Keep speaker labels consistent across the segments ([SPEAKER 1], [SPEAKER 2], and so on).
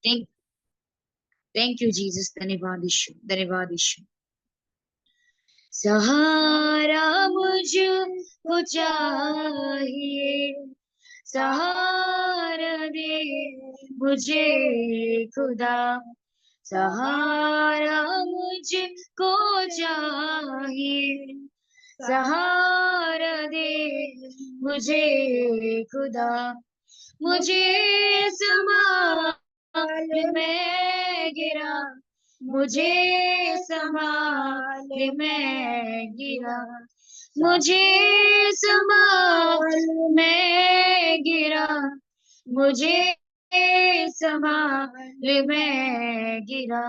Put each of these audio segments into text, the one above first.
[SPEAKER 1] Thank thank you Jesus. धन्यवाद यीशु, धन्यवाद यीशु। सहारा मुझको चाहिए, सहारा दे मुझे खुदा, सहारा मुझको चाहिए, सहारा दे मुझे खुदा, मुझे संभाल मैं गिरा, मुझे संभाल मैं गिरा, मुझे संभाल मैं गिरा, मुझे संभाल मैं गिरा,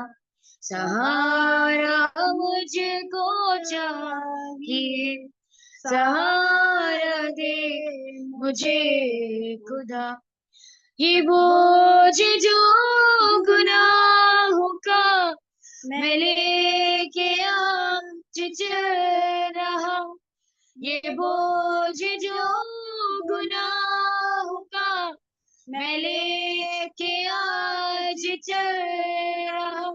[SPEAKER 1] सहारा मुझको चाहिए, सहारा दे मुझे खुदा, ये बोझ जो गुनाहों का मैं लेके आज चल रहा, ये बोझ जो गुनाहों का मैं लेके आज चल रहा,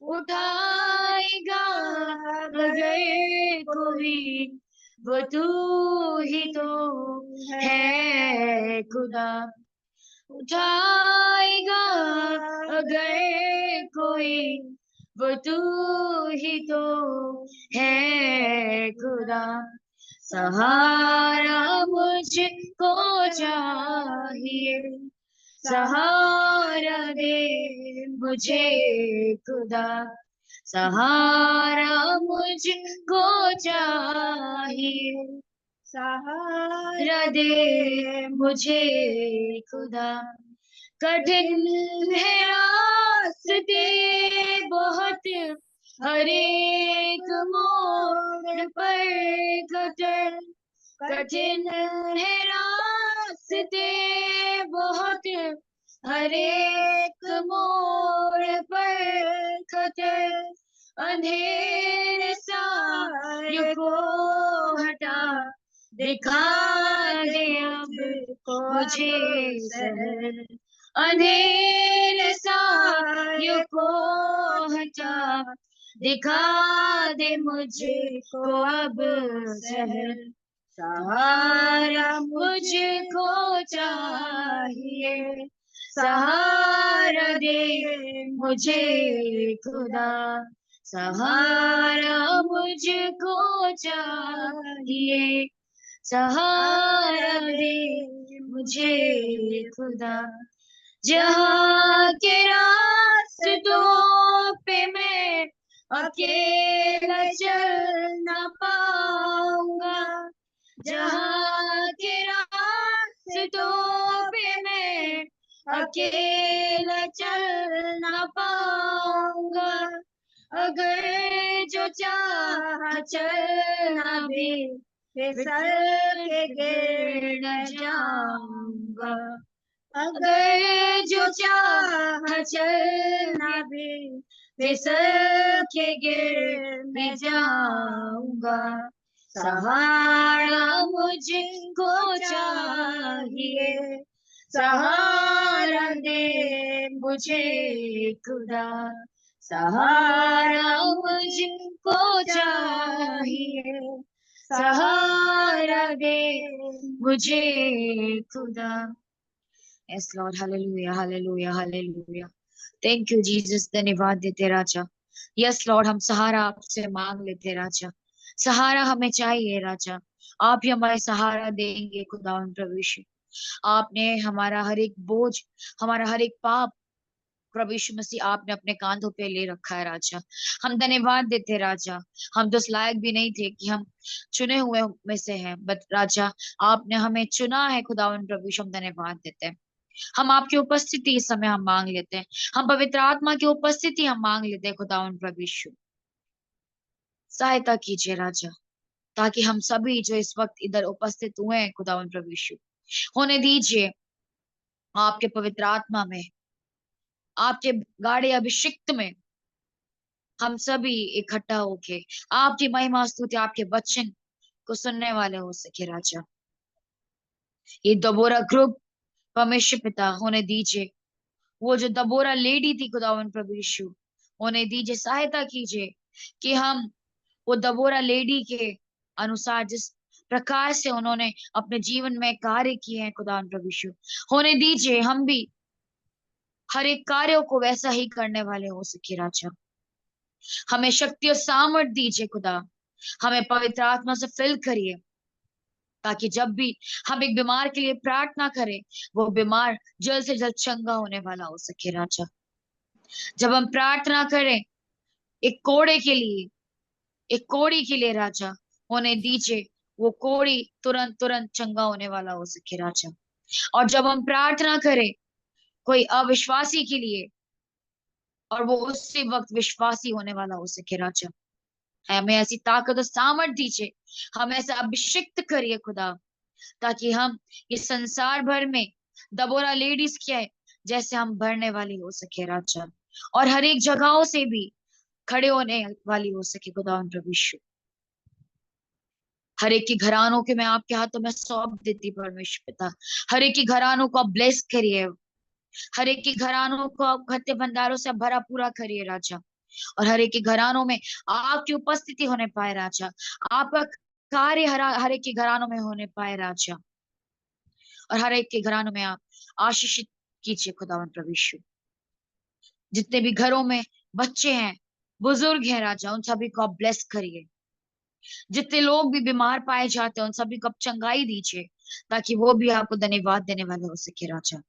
[SPEAKER 1] उठाएगा अगर कोई वो तू ही तो है खुदा, उठाएगा अगर कोई वो तू ही तो है खुदा, सहारा मुझको चाहिए, सहारा दे मुझे खुदा, सहारा मुझको चाहिए, सहारा दे मुझे खुदा, कठिन है रास्ते बहुत, हर एक मोड़ पर कठिन, कठिन है रास्ते बहुत, हर एक मोड़ पर कठिन, अंधेरे सायों को हटा दिखा दे अब मुझे शहर, अंधेरे सायों को हटा दिखा दे मुझको अब शहर, सहारा मुझको चाहिए, सहारा दे मुझे खुदा, सहारा मुझको चाहिए, सहारा दे मुझे खुदा, जहाँ के रास्तों पे मैं अकेला चल न पाऊंगा, जहाँ के रास्तों पे मैं अकेला चल न पाऊंगा, अगर जो चाह चलना भी फिसल के गिर न जाऊंगा, अगर जो चाह चलना भी फिसल के गिर न जाऊंगा, सहारा मुझको चाहिए, सहारा दे मुझे खुदा, सहारा मुझको चाहिए, सहारा दे मुझे खुदा। Yes Lord, hallelujah hallelujah hallelujah. Thank you Jesus, धन्यवाद देते राजा। यस लॉर्ड, हम सहारा आपसे मांग लेते राजा, सहारा हमें चाहिए राजा, आप ही हमारे सहारा देंगे खुदा प्रभु यीशु। आपने हमारा हर एक बोझ, हमारा हर एक पाप प्रभु यीशु मसीह आपने अपने कांधों पे ले रखा है राजा, हम धन्यवाद देते राजा। हम तो उस लायक भी नहीं थे कि हम चुने हुए में से हैं, बट राजा आपने हमें चुना है खुदावन प्रभु यीशु, हम धन्यवाद देते हैं। हम आपकी उपस्थिति इस समय हम मांग लेते हैं, हम पवित्र आत्मा की उपस्थिति हम मांग लेते हैं खुदावन प्रभु यीशु। सहायता कीजिए राजा, ताकि हम सभी जो इस वक्त इधर उपस्थित हुए हैं खुदावन प्रभु यीशु, होने दीजिए आपके पवित्र आत्मा में, आपके गाढ़े अभिषिक्त में हम सभी इकट्ठा होके आपकी महिमा स्तुति आपके वचन को सुनने वाले हो सके राजा। ये दोबारा ग्रुप परमेश्वर पिता होने दीजिए, वो जो दबोरा लेडी थी खुदावन प्रभु यीशु, उन्हें दीजिए, सहायता कीजिए कि हम वो दबोरा लेडी के अनुसार जिस प्रकार से उन्होंने अपने जीवन में कार्य किए हैं खुदावन प्रभु यीशु, होने दीजिए हम भी हर एक कार्यों को वैसा ही करने वाले हो सके राजा। हमें शक्ति और सामर्थ दीजिए खुदा, हमें पवित्र आत्मा से फिल करिए, ताकि जब भी हम एक बीमार के लिए प्रार्थना करें, वो बीमार जल्द से जल्द चंगा होने वाला हो सके राजा। जब हम प्रार्थना करें एक कोड़े के लिए, एक कोड़ी के लिए राजा, होने दीजिए वो कोड़ी तुरंत तुरंत चंगा होने वाला हो सके राजा। और जब हम प्रार्थना करें कोई अविश्वासी के लिए, और वो उसी वक्त विश्वासी होने वाला हो सके राजा। हमें ऐसी ताकत और सामर्थ दीजिए, हमें ऐसा अभिषिक्त करिए खुदा, ताकि हम इस संसार भर में दबोरा लेडीज के जैसे हम भरने वाली हो सके राजा, और हर एक जगहों से भी खड़े होने वाली हो सके खुदा प्रभु यीशु। हर एक के घरानों के मैं आपके हाथों में सौंप देती परमेश्वर पिता। हर एक के घरानों को आप ब्लेस करिए, हर एक के घरानों को आप खत्ते भंडारों से भरा पूरा करिए राजा, और हर एक के घरानों में आपकी उपस्थिति होने पाए राजा, आपका कार्य हर एक के घरानों में होने पाए राजा, और हर एक के घरानों में आप आशीषित कीजिए खुदावन प्रभु यीशु। जितने भी घरों में बच्चे हैं, बुजुर्ग हैं राजा, उन सभी को आप ब्लेस करिए। जितने लोग भी बीमार पाए जाते हैं, उन सभी को आप चंगाई दीजिए, ताकि वो भी आपको धन्यवाद देने वाले हो सके राजा।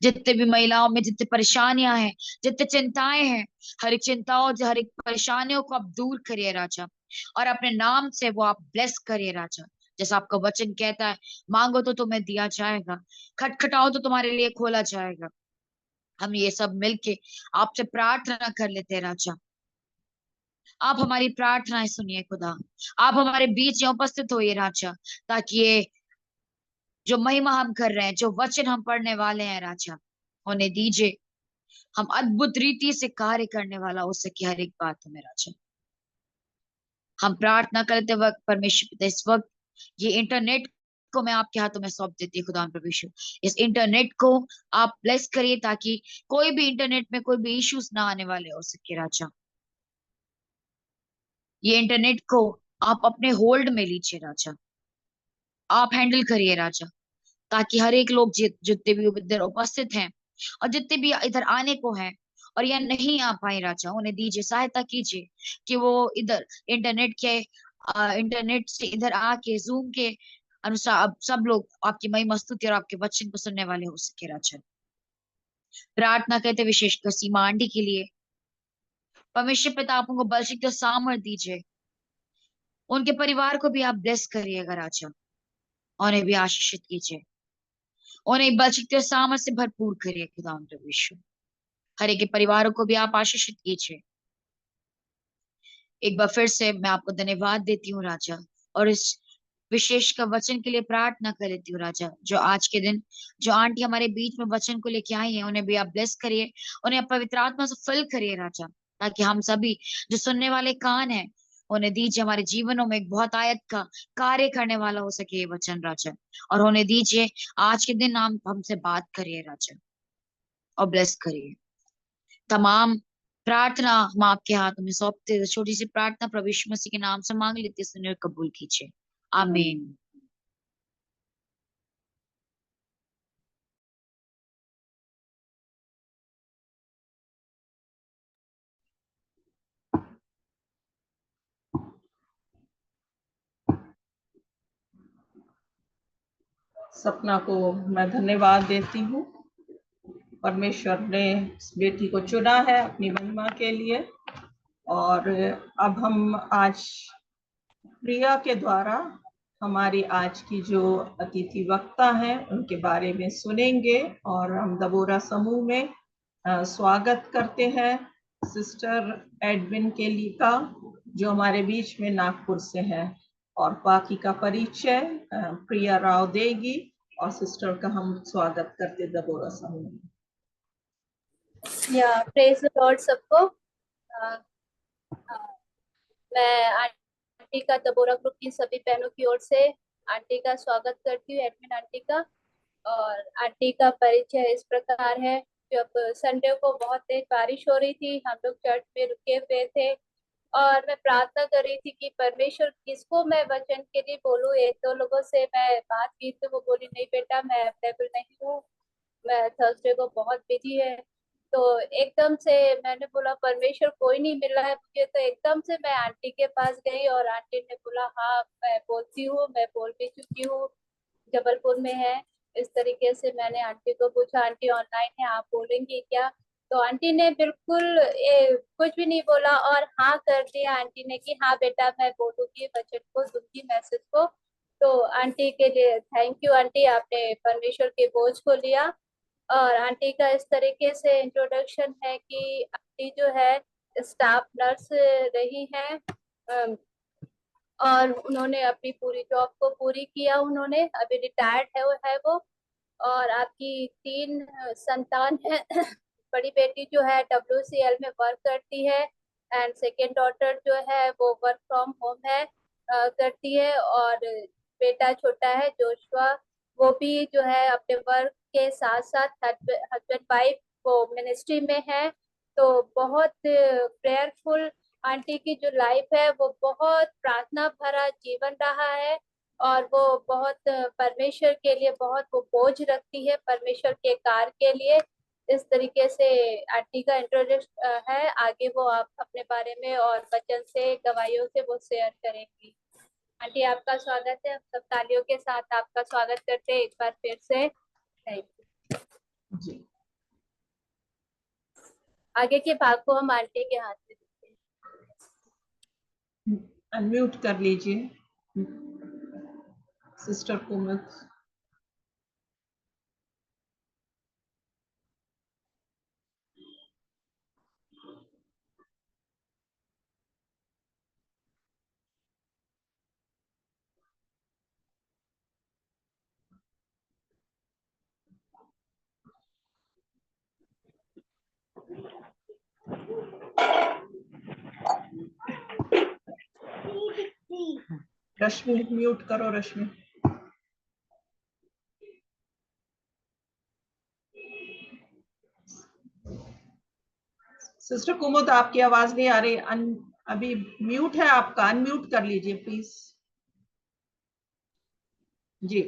[SPEAKER 1] जितने भी महिलाओं में जितनी परेशानियां हैं, जितनी चिंताएं हैं, हर एक चिंताओं, हर एक परेशानियों को आप दूर करिए राजा, और अपने नाम से वो आप ब्लेस करिए राजा। जैसा आपका वचन कहता है, मांगो तो तुम्हें दिया जाएगा, खटखटाओ तो तुम्हारे लिए खोला जाएगा। हम ये सब मिलके आपसे प्रार्थना कर लेते हैं राजा। आप हमारी प्रार्थनाएं सुनिए खुदा, आप हमारे बीच में उपस्थित होइए राजा, ताकि ये जो महिमा हम कर रहे हैं, जो वचन हम पढ़ने वाले हैं राजा, होने दीजिए हम अद्भुत रीति से कार्य करने वाला हो सके हर एक बात में राजा। हम प्रार्थना करते वक्त परमेश्वर पिता, इस वक्त ये इंटरनेट को मैं आपके हाथों में सौंप देती हूँ खुदा प्रभु यीशु। इस इंटरनेट को आप ब्लेस करिए, ताकि कोई भी इंटरनेट में कोई भी इश्यूज ना आने वाले हो सके राजा। ये इंटरनेट को आप अपने होल्ड में लीजिए राजा, आप हैंडल करिए राजा, ताकि हर एक लोग जितने भी इधर उपस्थित हैं, और जितने भी इधर आने को हैं और या नहीं आ पाए राजा, उन्हें दीजिए, सहायता कीजिए कि वो इधर इंटरनेट से इधर आके जूम के अनुसार अब सब लोग आपकी महिमा स्तुति और आपके वचन को सुनने वाले हो सके राजा। प्रार्थना करते विशेषकर सीमा आंटी के लिए, परमेश्वर पिता आप उनको बल शक्ति और सामर्थ दीजिए, उनके परिवार को भी आप ब्लेस करिएगा राजा, उन्हें भी आशीषित कीजिए, उन्हें बल शक्ति और सामर्थ से भरपूर करिए खुदा प्रभु यीशु। हर एक के परिवारों को भी आप आशीषित कीजिए। एक बार फिर से मैं आपको धन्यवाद देती हूँ राजा, और इस विशेष का वचन के लिए प्रार्थना कर लेती हूँ राजा। जो आज के दिन जो आंटी हमारे बीच में वचन को लेके आई है, उन्हें भी आप ब्लेस करिए, उन्हें आप पवित्र आत्मा से फिल करिए राजा, ताकि हम सभी जो सुनने वाले कान हैं, उन्हें दीजिए हमारे जीवनों में एक बहुत आयत का कार्य करने वाला हो सके ये वचन राजा, और उन्हें दीजिए आज के दिन हम हमसे बात करिए राजा, और ब्लेस करिए। तमाम प्रार्थना हम आपके हाथों में सौंपते हुए छोटी सी प्रार्थना प्रभु यीशु मसीह के नाम से मांग लेते, सुनिए कबूल कीजिए, आमीन।
[SPEAKER 2] सपना को मैं धन्यवाद देती हूँ। परमेश्वर ने इस बेटी को चुना है अपनी महिमा के लिए, और अब हम आज प्रिया के द्वारा हमारी आज की जो अतिथि वक्ता हैं उनके बारे में सुनेंगे, और हम दबोरा समूह में स्वागत करते हैं सिस्टर एडविन केली का, जो हमारे बीच में नागपुर से हैं, और बाकी का परिचय प्रिया राव देगी, और सिस्टर का हम स्वागत करते दबोरा समूह में।
[SPEAKER 3] या प्रेज द लॉर्ड सबको। मैं आंटी का दबोरा ग्रुप की सभी बहनों की ओर से आंटी का स्वागत करती हूँ, एडमिन आंटी का। और आंटी का परिचय इस प्रकार है। जब संडे को बहुत तेज बारिश हो रही थी, हम लोग चर्च में रुके हुए थे और मैं प्रार्थना कर रही थी कि परमेश्वर किसको मैं वचन के लिए बोलूं। एक दो लोगों से मैं बात की तो वो बोली नहीं बेटा मैं अवेलेबल नहीं हूँ, मैं थर्सडे को बहुत बिजी है। तो एकदम से मैंने बोला परमेश्वर कोई नहीं मिला है मुझे, तो एकदम से मैं आंटी के पास गई और आंटी ने बोला हाँ मैं बोलती हूँ, मैं बोल भी चुकी हूँ, जबलपुर में है। इस तरीके से मैंने आंटी को पूछा आंटी ऑनलाइन है आप बोलेंगी क्या। तो आंटी ने बिल्कुल कुछ भी नहीं बोला और हाँ कर दिया आंटी ने कि हाँ बेटा मैं बोलूंगी वचन को, दूंगी मैसेज को। तो आंटी के लिए थैंक यू आंटी, आपने परमेश्वर के बोझ को लिया। और आंटी का इस तरीके से इंट्रोडक्शन है कि आंटी जो है स्टाफ नर्स रही है, और उन्होंने अपनी पूरी जॉब को पूरी किया, उन्होंने अभी रिटायर्ड है वो। और आपकी 3 संतान है बड़ी बेटी जो है WCL में वर्क करती है एंड सेकेंड डॉटर जो है वो वर्क फ्रॉम होम है करती है। और बेटा छोटा है जोशुआ, वो भी जो है अपने वर्क के साथ साथ हस्बैंड वाइफ वो मिनिस्ट्री में है। तो बहुत प्रेयरफुल आंटी की जो लाइफ है वो बहुत प्रार्थना भरा जीवन रहा है और वो बहुत परमेश्वर के लिए बहुत वो बोझ रखती है परमेश्वर के कार्य के लिए। इस तरीके से आंटी का इंट्रोडक्शन है। आगे वो आप अपने बारे में और वचन से गवाहियों से वो शेयर करेंगी। आंटी आपका स्वागत है, हम सब तालियों के साथ आपका स्वागत करते हैं एक बार फिर से। थैंक यू
[SPEAKER 2] जी।
[SPEAKER 3] आगे के भाग को हम आंटी के हाथ में देते हैं।
[SPEAKER 2] अनम्यूट कर लीजिए सिस्टर कोमल। रश्मि म्यूट करो रश्मि। सिस्टर कुमुद आपकी आवाज नहीं आ रही, अभी म्यूट है आपका, अनम्यूट कर लीजिए प्लीज। Ji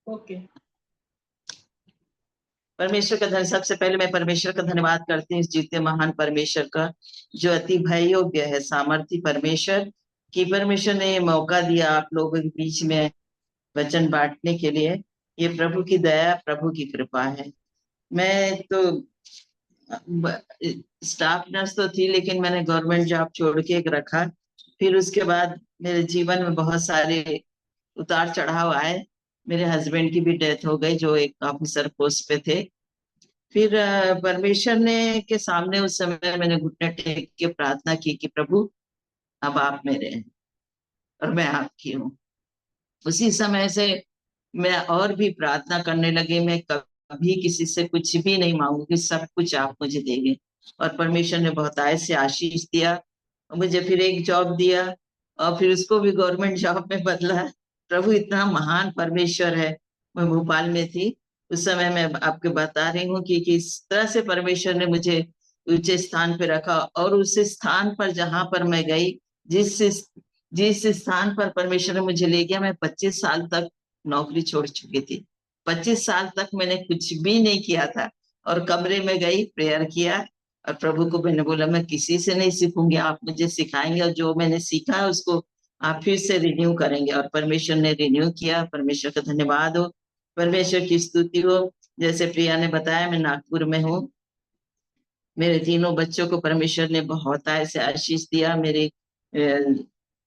[SPEAKER 2] okay.
[SPEAKER 4] परमेश्वर का धन्य, सबसे पहले मैं परमेश्वर का धन्यवाद करती हूँ इस जीते महान परमेश्वर का, जो अति भय योग्य है, सामर्थी परमेश्वर की परमेश्वर ने ये मौका दिया आप लोगों के बीच में वचन बांटने के लिए। ये प्रभु की दया, प्रभु की कृपा है। मैं तो स्टाफ नर्स तो थी, लेकिन मैंने गवर्नमेंट जॉब छोड़ के एक रखा। फिर उसके बाद मेरे जीवन में बहुत सारे उतार चढ़ाव आए। मेरे हस्बैंड की भी डेथ हो गई जो एक ऑफिसर पोस्ट पे थे। फिर परमेश्वर ने के सामने उस समय मैंने घुटने टेक के प्रार्थना की कि प्रभु अब आप मेरे हैं और मैं आपकी हूँ। उसी समय से मैं और भी प्रार्थना करने लगी, मैं कभी किसी से कुछ भी नहीं मांगूंगी, सब कुछ आप मुझे देंगे। और परमेश्वर ने बहुत आय से आशीष दिया और मुझे फिर एक जॉब दिया और फिर उसको भी गवर्नमेंट जॉब में बदला। प्रभु इतना महान परमेश्वर है। मैं भोपाल में थी उस समय, मैं आपको बता रही हूँ कि किस तरह से परमेश्वर ने मुझे ऊंचे स्थान पे रखा। और उस स्थान पर जहां पर मैं गई, जिस जिस स्थान पर परमेश्वर ने मुझे ले गया, मैं 25 साल तक नौकरी छोड़ चुकी थी। 25 साल तक मैंने कुछ भी नहीं किया था और कमरे में गई, प्रेयर किया और प्रभु को मैंने बोला मैं किसी से नहीं सीखूंगी, आप मुझे सिखाएंगे और जो मैंने सीखा है उसको आप फिर से रिन्यू करेंगे। और परमेश्वर ने रिन्यू किया। परमेश्वर का धन्यवाद हो, परमेश्वर की स्तुति हो। जैसे प्रिया ने बताया, मैं नागपुर में हूँ। मेरे तीनों बच्चों को परमेश्वर ने बहुत ऐसे आशीष दिया। मेरी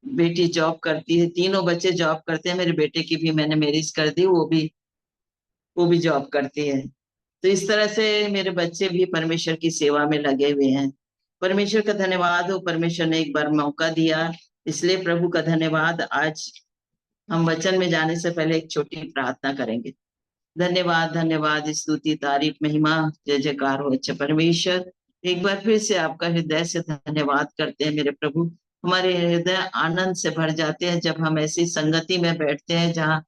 [SPEAKER 4] बेटी जॉब करती है, तीनों बच्चे जॉब करते हैं। मेरे बेटे की भी मैंने मैरिज कर दी, वो भी जॉब करती है। तो इस तरह से मेरे बच्चे भी परमेश्वर की सेवा में लगे हुए हैं। परमेश्वर का धन्यवाद हो, परमेश्वर ने एक बार मौका दिया, इसलिए प्रभु का धन्यवाद। आज हम वचन में जाने से पहले एक छोटी प्रार्थना करेंगे। धन्यवाद, धन्यवाद, स्तुति, तारीफ, महिमा, जय जयकार हो अच्छे परमेश्वर। एक बार फिर से आपका हृदय से धन्यवाद करते हैं मेरे प्रभु। हमारे हृदय आनंद से भर जाते हैं जब हम ऐसी संगति में बैठते हैं जहाँ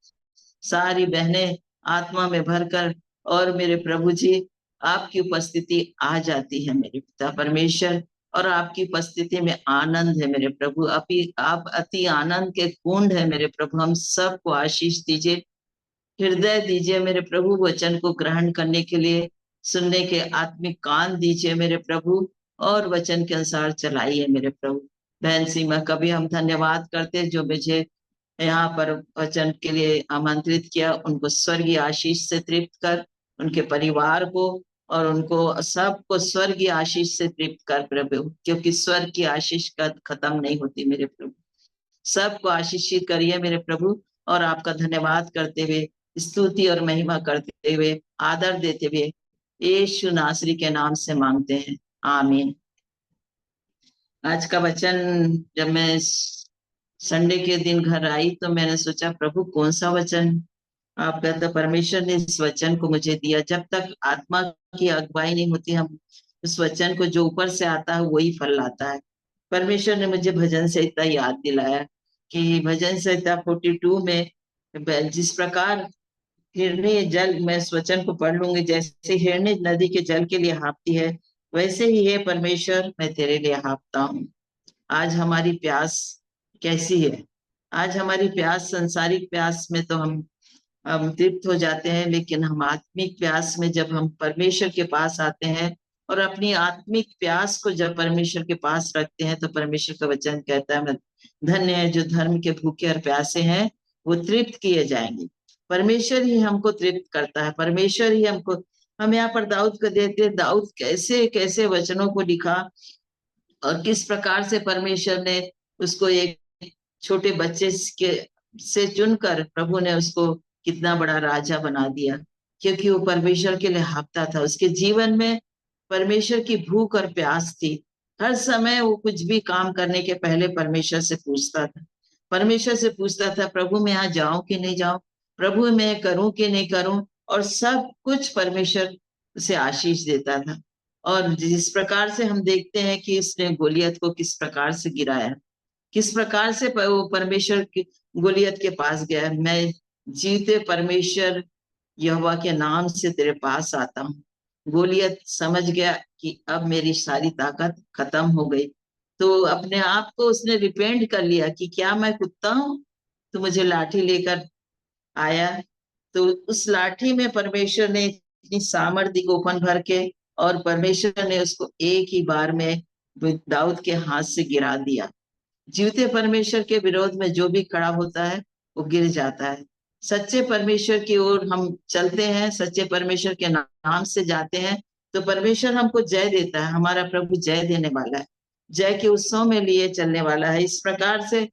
[SPEAKER 4] सारी बहनें आत्मा में भरकर, और मेरे प्रभु जी आपकी उपस्थिति आ जाती है मेरे पिता परमेश्वर, और आपकी उपस्थिति में आनंद है मेरे प्रभु। आप अति आनंद के कुंड है मेरे प्रभु। हम सबको आशीष दीजिए, हृदय दीजिए मेरे प्रभु, वचन को ग्रहण करने के लिए, सुनने के आत्मिक कान दीजिए मेरे प्रभु, और वचन के अनुसार चलाइए मेरे प्रभु। बहन सीमा का भी हम धन्यवाद करते हैं, जो मुझे यहाँ पर वचन के लिए आमंत्रित किया। उनको स्वर्गीय आशीष से तृप्त कर, उनके परिवार को और उनको सबको स्वर्गीय आशीष से तृप्त कर प्रभु, क्योंकि स्वर्ग की आशीष का खत्म नहीं होती मेरे प्रभु। सबको आशीषित करिए मेरे प्रभु, और आपका धन्यवाद करते हुए, स्तुति और महिमा करते हुए, आदर देते हुए यीशु नासरी के नाम से मांगते हैं, आमीन। आज का वचन, जब मैं संडे के दिन घर आई तो मैंने सोचा प्रभु कौन सा वचन आप कहते, परमेश्वर ने इस वचन को मुझे दिया। जब तक आत्मा की अगुवाई नहीं होती, हम उस वचन को जो ऊपर से आता है वही फल लाता है। परमेश्वर ने मुझे भजन संहिता याद दिलाया कि भजन संहिता 42 में जिस प्रकार हिरनी जल, मैं इस वचन को पढ़ लूंगी, जैसे हिरनी नदी के जल के लिए हाँफती है, वैसे ही है परमेश्वर मैं तेरे लिए हाँफता हूँ। आज हमारी प्यास कैसी है? आज हमारी प्यास, संसारिक प्यास में तो हम तृप्त हो जाते हैं, लेकिन हम आत्मिक प्यास में जब हम परमेश्वर के पास आते हैं और अपनी आत्मिक प्यास को जब परमेश्वर के पास रखते हैं, तो परमेश्वर का वचन कहता है धन्य है जो धर्म के भूखे और प्यासे हैं, वो तृप्त किए जाएंगे। परमेश्वर ही हमको तृप्त करता है, परमेश्वर ही हमको। हम यहाँ पर दाऊद को देते हैं, दाऊद कैसे कैसे वचनों को लिखा, और किस प्रकार से परमेश्वर ने उसको एक छोटे बच्चे से चुनकर प्रभु ने उसको कितना बड़ा राजा बना दिया, क्योंकि वो परमेश्वर के लिए हाँफता था। उसके जीवन में परमेश्वर की भूख और प्यास थी। हर समय वो कुछ भी काम करने के पहले परमेश्वर से पूछता था, परमेश्वर से पूछता था प्रभु मैं यहाँ जाऊं कि नहीं जाऊं, प्रभु मैं करूं कि नहीं करूं, और सब कुछ परमेश्वर से आशीष देता था। और जिस प्रकार से हम देखते हैं कि इसने गोलियत को किस प्रकार से गिराया, किस प्रकार से वो परमेश्वर की गोलियत के पास गया, मैं जीते परमेश्वर यहोवा के नाम से तेरे पास आता हूँ। गोलियत समझ गया कि अब मेरी सारी ताकत खत्म हो गई, तो अपने आप को उसने रिपेंट कर लिया कि क्या मैं कुत्ता हूँ, तो मुझे लाठी लेकर आया। तो उस लाठी में परमेश्वर ने इतनी सामर्थ्य गोपन भर के, और परमेश्वर ने उसको एक ही बार में दाऊद के हाथ से गिरा दिया। जीवते परमेश्वर के विरोध में जो भी खड़ा होता है वो गिर जाता है। सच्चे परमेश्वर की ओर हम चलते हैं, सच्चे परमेश्वर के नाम से जाते हैं, तो परमेश्वर हमको जय देता है। हमारा प्रभु जय देने वाला है, जय के उत्सव में लिए चलने वाला है। इस प्रकार से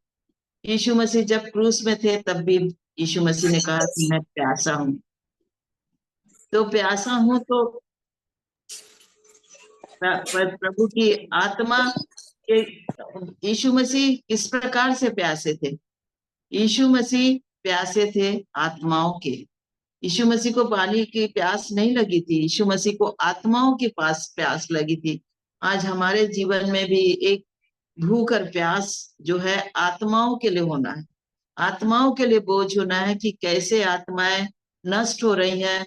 [SPEAKER 4] यीशु मसीह जब क्रूस में थे, तब भी यीशु मसीह ने कहा कि मैं प्यासा हूँ। तो प्यासा हूँ तो प्रभु की आत्मा के, यीशु मसीह किस प्रकार से प्यासे थे? यीशु मसीह प्यासे थे आत्माओं के। यीशु मसीह को पानी की प्यास नहीं लगी थी, यीशु मसीह को आत्माओं के पास प्यास लगी थी। आज हमारे जीवन में भी एक भूख और प्यास जो है आत्माओं के लिए होना है, आत्माओं के लिए बोझ होना है कि कैसे आत्माएं नष्ट हो रही हैं,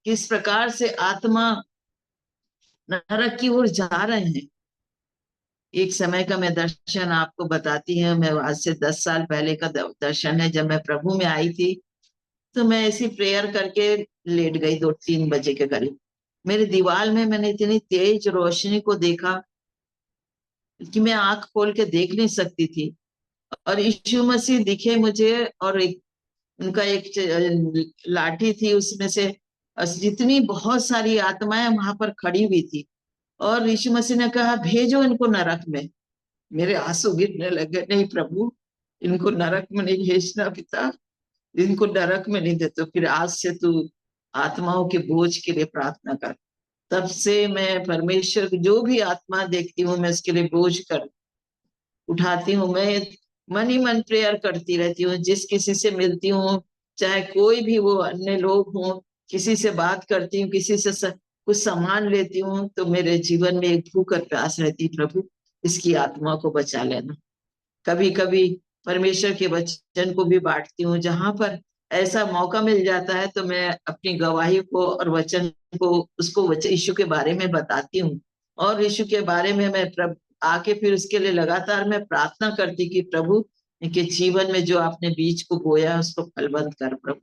[SPEAKER 4] किस प्रकार से आत्मा नरक की ओर जा रहे हैं। एक समय का मैं दर्शन आपको बताती हूँ। मैं आज से 10 साल पहले का दर्शन है। जब मैं प्रभु में आई थी, तो मैं ऐसी प्रेयर करके लेट गई 2-3 बजे के करीब। मेरे दीवार में मैंने इतनी तेज रोशनी को देखा कि मैं आंख खोल के देख नहीं सकती थी, और यीशु मसीह दिखे मुझे, और उनका एक लाठी थी, उसमें से जितनी बहुत सारी आत्माएं वहां पर खड़ी हुई थी, और यीशु मसीह ने कहा भेजो इनको नरक में। मेरे आंसू गिरने लगे, नहीं प्रभु इनको नरक में नहीं भेजना पिता, इनको नरक में नहीं देते। फिर आज से तू आत्माओं के बोझ के लिए प्रार्थना कर। तब से मैं परमेश्वर जो भी आत्मा देखती हूँ, मैं उसके लिए बोझ कर उठाती हूँ। मैं मन ही मन प्रेयर करती रहती हूँ। जिस किसी से मिलती हूँ, चाहे कोई भी वो अन्य लोग हों, किसी से बात करती हूँ, किसी से कुछ सामान लेती हूँ, तो मेरे जीवन में एक भूख और प्यास रहती, प्रभु इसकी आत्मा को बचा लेना। कभी कभी परमेश्वर के वचन को भी बांटती हूँ, जहां पर ऐसा मौका मिल जाता है तो मैं अपनी गवाही को और वचन को उसको यीशु के बारे में बताती हूँ। और यीशु के बारे में मैं आके फिर उसके लिए लगातार मैं प्रार्थना करती कि प्रभु इनके जीवन में जो आपने बीज को बोया उसको फलवंत कर प्रभु।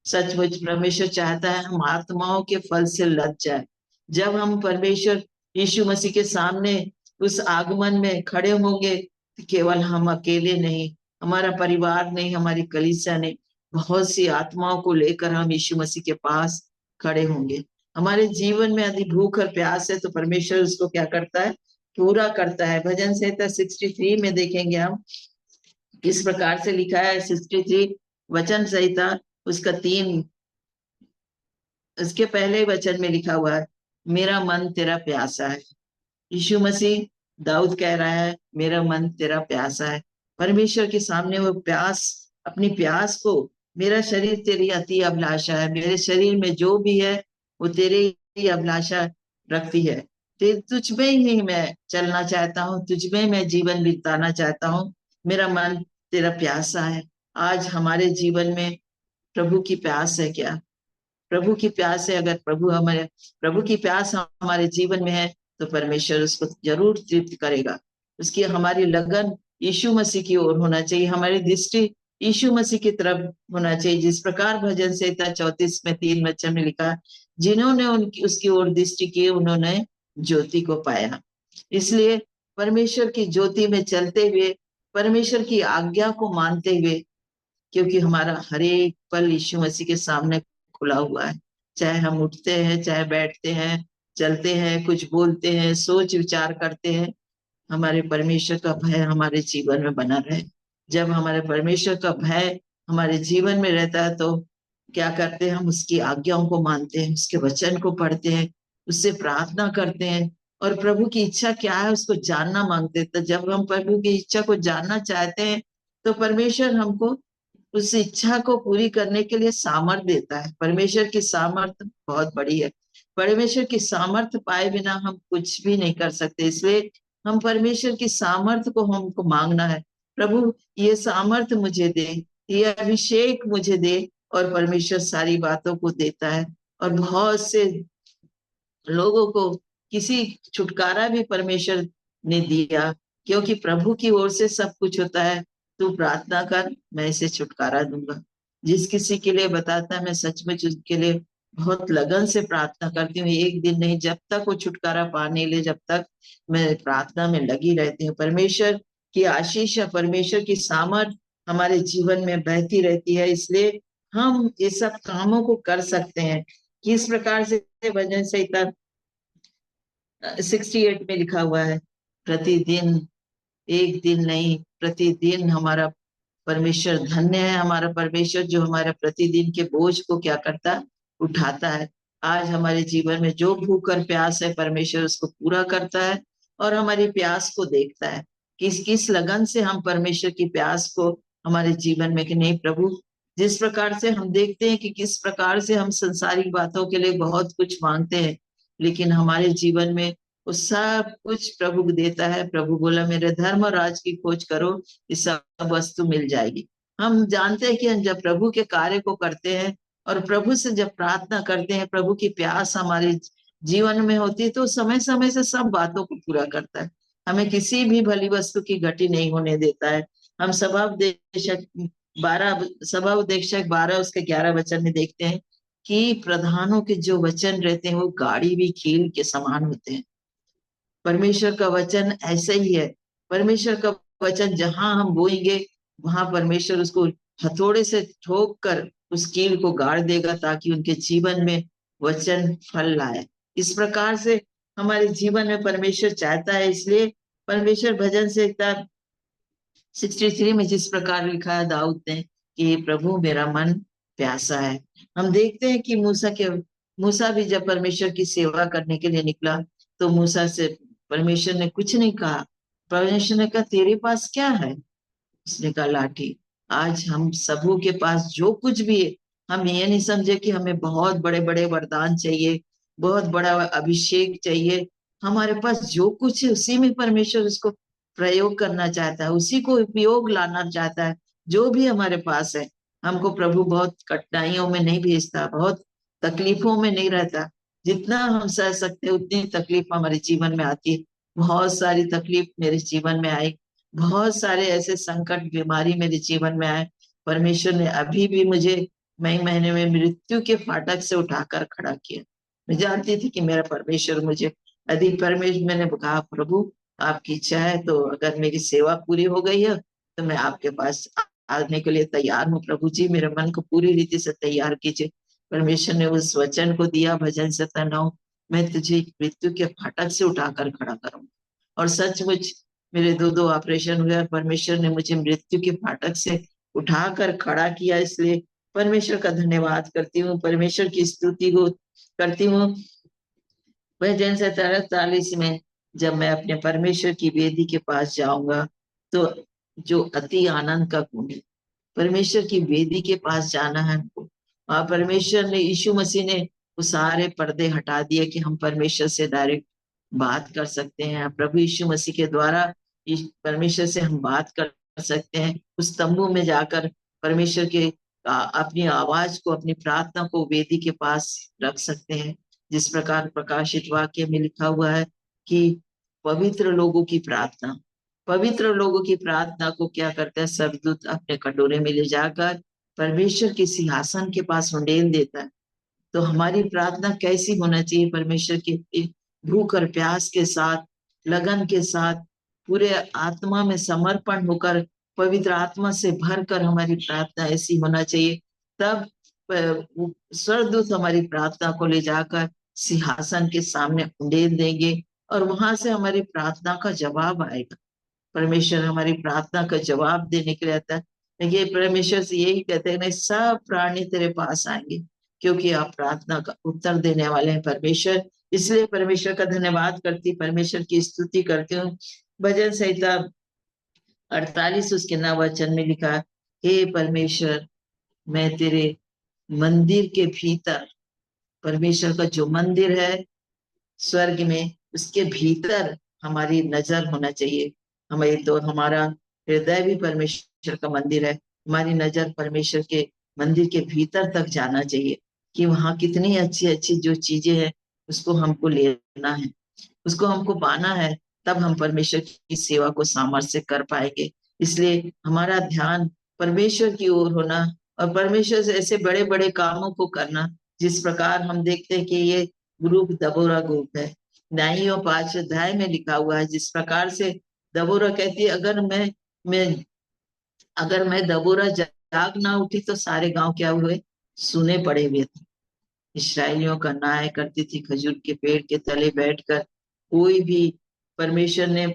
[SPEAKER 4] सचमुच परमेश्वर चाहता है हम आत्माओं के फल से लद जाए। जब हम परमेश्वर यीशु मसीह के सामने उस आगमन में खड़े होंगे तो केवल हम अकेले नहीं, हमारा परिवार नहीं, हमारी कलीसिया नहीं, बहुत सी आत्माओं को लेकर हम यीशु मसीह के पास खड़े होंगे। हमारे जीवन में यदि भूख और प्यास है तो परमेश्वर उसको क्या करता है, पूरा करता है। भजन संहिता 63 में देखेंगे हम किस प्रकार से लिखा है। 63 वचन संहिता उसका 3 उसके पहले वचन में लिखा हुआ है, मेरा मन तेरा प्यासा है। यीशु मसीह दाऊद कह रहा है मेरा मन तेरा प्यासा है। परमेश्वर के सामने वो प्यास, अपनी प्यास को, मेरा शरीर तेरी अति अभिलाषा है, मेरे शरीर में जो भी है वो तेरे ही अभिलाषा रखती है। तुझ में ही मैं चलना चाहता हूँ, तुझ में मैं जीवन बिताना चाहता हूँ, मेरा मन तेरा प्यासा है। आज हमारे जीवन में प्रभु की प्यास है क्या? प्रभु की प्यास है। अगर प्रभु की प्यास हमारे जीवन में है तो परमेश्वर उसको जरूर तृप्त करेगा। उसकी हमारी लगन यीशु मसीह की ओर होना चाहिए, हमारी दृष्टि यीशु मसीह की तरफ होना चाहिए। जिस प्रकार भजन संहिता 34 में 3 वचन में लिखा, जिन्होंने उसकी ओर दृष्टि की उन्होंने ज्योति को पाया। इसलिए परमेश्वर की ज्योति में चलते हुए, परमेश्वर की आज्ञा को मानते हुए, क्योंकि हमारा हर एक पल यीशु मसीह के सामने खुला हुआ है। चाहे हम उठते हैं, चाहे बैठते हैं, चलते हैं, कुछ बोलते हैं, सोच विचार करते हैं, हमारे परमेश्वर का भय हमारे जीवन में बना रहे। जब हमारे परमेश्वर का भय हमारे जीवन में रहता है तो क्या करते हैं, हम उसकी आज्ञाओं को मानते हैं, उसके वचन को पढ़ते हैं, उससे प्रार्थना करते हैं और प्रभु की इच्छा क्या है उसको जानना मांगते हैं। तो जब हम प्रभु की इच्छा को जानना चाहते हैं तो परमेश्वर हमको उस इच्छा को पूरी करने के लिए सामर्थ देता है। परमेश्वर की सामर्थ बहुत बड़ी है। परमेश्वर की सामर्थ पाए बिना हम कुछ भी नहीं कर सकते। इसलिए हम परमेश्वर की सामर्थ को हमको मांगना है। प्रभु ये सामर्थ मुझे दे, ये अभिषेक मुझे दे, और परमेश्वर सारी बातों को देता है। और बहुत से लोगों को किसी छुटकारा भी परमेश्वर ने दिया, क्योंकि प्रभु की ओर से सब कुछ होता है। तू प्रार्थना कर, मैं इसे छुटकारा दूंगा। जिस किसी के लिए बताता है मैं सचमुच उसके लिए बहुत लगन से प्रार्थना करती हूँ। एक दिन नहीं, जब तक वो छुटकारा पा नहीं ले, जब तक मैं प्रार्थना में लगी रहती हूँ। परमेश्वर की आशीष या परमेश्वर की सामर्थ हमारे जीवन में बहती रहती है। इसलिए हम ये सब कामों को कर सकते हैं। किस प्रकार से भजन संहिता 68 में लिखा हुआ है, प्रतिदिन, एक दिन नहीं, प्रतिदिन हमारा परमेश्वर धन्य है। हमारा परमेश्वर जो हमारा प्रतिदिन के बोझ को क्या करता, उठाता है। आज हमारे जीवन में जो भूख और प्यास है परमेश्वर उसको पूरा करता है और हमारी प्यास को देखता है। किस किस लगन से हम परमेश्वर की प्यास को हमारे जीवन में, कि नहीं प्रभु, जिस प्रकार से हम देखते हैं कि किस प्रकार से हम संसारिक बातों के लिए बहुत कुछ मांगते हैं, लेकिन हमारे जीवन में वो सब कुछ प्रभु देता है। प्रभु बोला मेरे धर्म और राज की खोज करो, इस सब वस्तु मिल जाएगी। हम जानते हैं कि हम जब प्रभु के कार्य को करते हैं और प्रभु से जब प्रार्थना करते हैं, प्रभु की प्यास हमारे जीवन में होती है, तो समय समय से सब बातों को पूरा करता है। हमें किसी भी भली वस्तु की घटी नहीं होने देता है। हम सभा उपदेशक 12 उसके 11 वचन में देखते हैं कि प्रधानों के जो वचन रहते हैं वो गाड़ी भी कील के समान होते हैं। परमेश्वर का वचन ऐसा ही है। परमेश्वर का वचन जहां हम बोएंगे वहां परमेश्वर उसको हथौड़े से ठोक कर उस कील को गाड़ देगा, ताकि उनके जीवन में वचन फल लाए। इस प्रकार से हमारे जीवन में परमेश्वर चाहता है। इसलिए परमेश्वर भजन संहिता 63 में जिस प्रकार लिखा है दाऊद ने कि प्रभु मेरा मन प्यासा है। हम देखते हैं कि मूसा भी जब परमेश्वर की सेवा करने के लिए निकला तो मूसा से परमेश्वर ने कुछ नहीं कहा। परमेश्वर ने कहा तेरे पास क्या है? उसने कहा लाठी। आज हम सबों के पास जो कुछ भी है, हम ये नहीं समझे कि हमें बहुत बड़े बड़े वरदान चाहिए, बहुत बड़ा अभिषेक चाहिए। हमारे पास जो कुछ है उसी में परमेश्वर उसको प्रयोग करना चाहता है, उसी को उपयोग लाना चाहता है। जो भी हमारे पास है, हमको प्रभु बहुत कठिनाइयों में नहीं भेजता, बहुत तकलीफों में नहीं रहता। जितना हम सह सकते हैं उतनी तकलीफ हमारे जीवन में आती है। बहुत सारी तकलीफ मेरे जीवन में आई, बहुत सारे ऐसे संकट बीमारी मेरे जीवन में आए। परमेश्वर ने अभी भी मुझे मई महीने में मृत्यु के फाटक से उठाकर खड़ा किया। मैं जानती थी कि मेरा परमेश्वर मुझे परमेश्वर, मैंने कहा प्रभु आपकी इच्छा है तो अगर मेरी सेवा पूरी हो गई है तो मैं आपके पास आने के लिए तैयार हूँ। प्रभु जी मेरे मन को पूरी रीति से तैयार कीजिए। परमेश्वर ने उस वचन को दिया, भजन 97, मैं तुझे मृत्यु के फाटक से उठाकर खड़ा करूंगा। और सचमुच मेरे दो ऑपरेशन हुए और परमेश्वर ने मुझे मृत्यु के फाटक से उठाकर खड़ा किया। इसलिए परमेश्वर का धन्यवाद करती हूँ, परमेश्वर की स्तुति को करती हूँ। भजन 47 में जब मैं अपने परमेश्वर की वेदी के पास जाऊंगा तो जो अति आनंद का गुण है, परमेश्वर की वेदी के पास जाना है हमको। और परमेश्वर ने, यीशु मसीह ने वो सारे पर्दे हटा दिए कि हम परमेश्वर से डायरेक्ट बात कर सकते हैं। प्रभु यीशु मसीह के द्वारा परमेश्वर से हम बात कर सकते हैं। उस तंबू में जाकर परमेश्वर के अपनी आवाज को, अपनी प्रार्थना को वेदी के पास रख सकते हैं। जिस प्रकार प्रकाशित वाक्य में लिखा हुआ है कि पवित्र लोगों की प्रार्थना, पवित्र लोगों की प्रार्थना को क्या करता है, स्वर्गदूत अपने कटोरे में ले जाकर परमेश्वर के सिंहासन के पास उंडेल देता है। तो हमारी प्रार्थना कैसी होना चाहिए, परमेश्वर की भूख और प्यास के साथ, लगन के साथ, पूरे आत्मा में समर्पण होकर, पवित्र आत्मा से भरकर हमारी प्रार्थना ऐसी होना चाहिए। तब स्वर्गदूत हमारी प्रार्थना को ले जाकर सिंहासन के सामने उंडेल देंगे और वहां से हमारी प्रार्थना का जवाब आएगा। परमेश्वर हमारी प्रार्थना का जवाब देने के लिए आता है। ये परमेश्वर से यही कहते हैं, सब प्राणी तेरे पास आएंगे क्योंकि आप प्रार्थना का उत्तर देने वाले हैं परमेश्वर। इसलिए परमेश्वर का धन्यवाद करती, परमेश्वर की स्तुति करती हूँ। भजन संहिता 48 उसके 9 वचन में लिखा, हे परमेश्वर मैं तेरे मंदिर के भीतर, परमेश्वर का जो मंदिर है स्वर्ग में, उसके भीतर हमारी नजर होना चाहिए। हमारी तो हमारा हृदय भी परमेश्वर का मंदिर है। हमारी नजर परमेश्वर के मंदिर के भीतर तक जाना चाहिए कि वहां कितनी अच्छी अच्छी जो चीजें हैं उसको हमको लेना है, उसको हमको पाना है। तब हम परमेश्वर की सेवा को सामर्थ्य से कर पाएंगे। इसलिए हमारा ध्यान परमेश्वर की ओर होना और परमेश्वर से ऐसे बड़े बड़े कामों को करना। जिस प्रकार हम देखते हैं कि ये ग्रुप दबोरा ग्रुप है, 9 और 5 अध्याय में लिखा हुआ है। जिस प्रकार से दबोरा कहती है, अगर मैं दबोरा जाग ना उठी तो सारे गांव क्या हुए, सुने पड़े हुए थे। इस्राएलियों का न्याय करती थी खजूर के पेड़ के तले बैठकर। कोई भी, परमेश्वर ने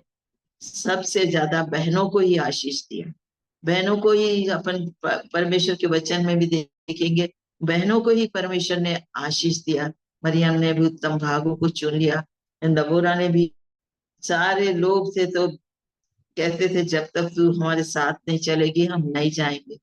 [SPEAKER 4] सबसे ज्यादा बहनों को ही आशीष दिया, बहनों को ही। अपन परमेश्वर के वचन में भी देखेंगे, बहनों को ही परमेश्वर ने आशीष दिया। मरियम ने भी उत्तम भागों को चुन लिया, दबोरा ने भी। सारे लोग थे तो कहते थे जब तक तू हमारे साथ नहीं चलेगी हम नहीं जाएंगे,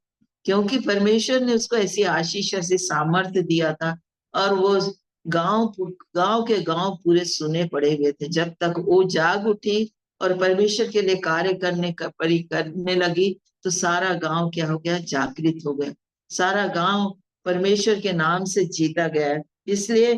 [SPEAKER 4] क्योंकि परमेश्वर ने उसको ऐसी आशीष, ऐसी सामर्थ्य दिया था। और वो गांव के गांव पूरे सुने पड़े हुए थे। जब तक वो जाग उठी और परमेश्वर के लिए कार्य करने लगी तो सारा गांव क्या हो गया, जागृत हो गया। सारा गांव परमेश्वर के नाम से जीता गया। इसलिए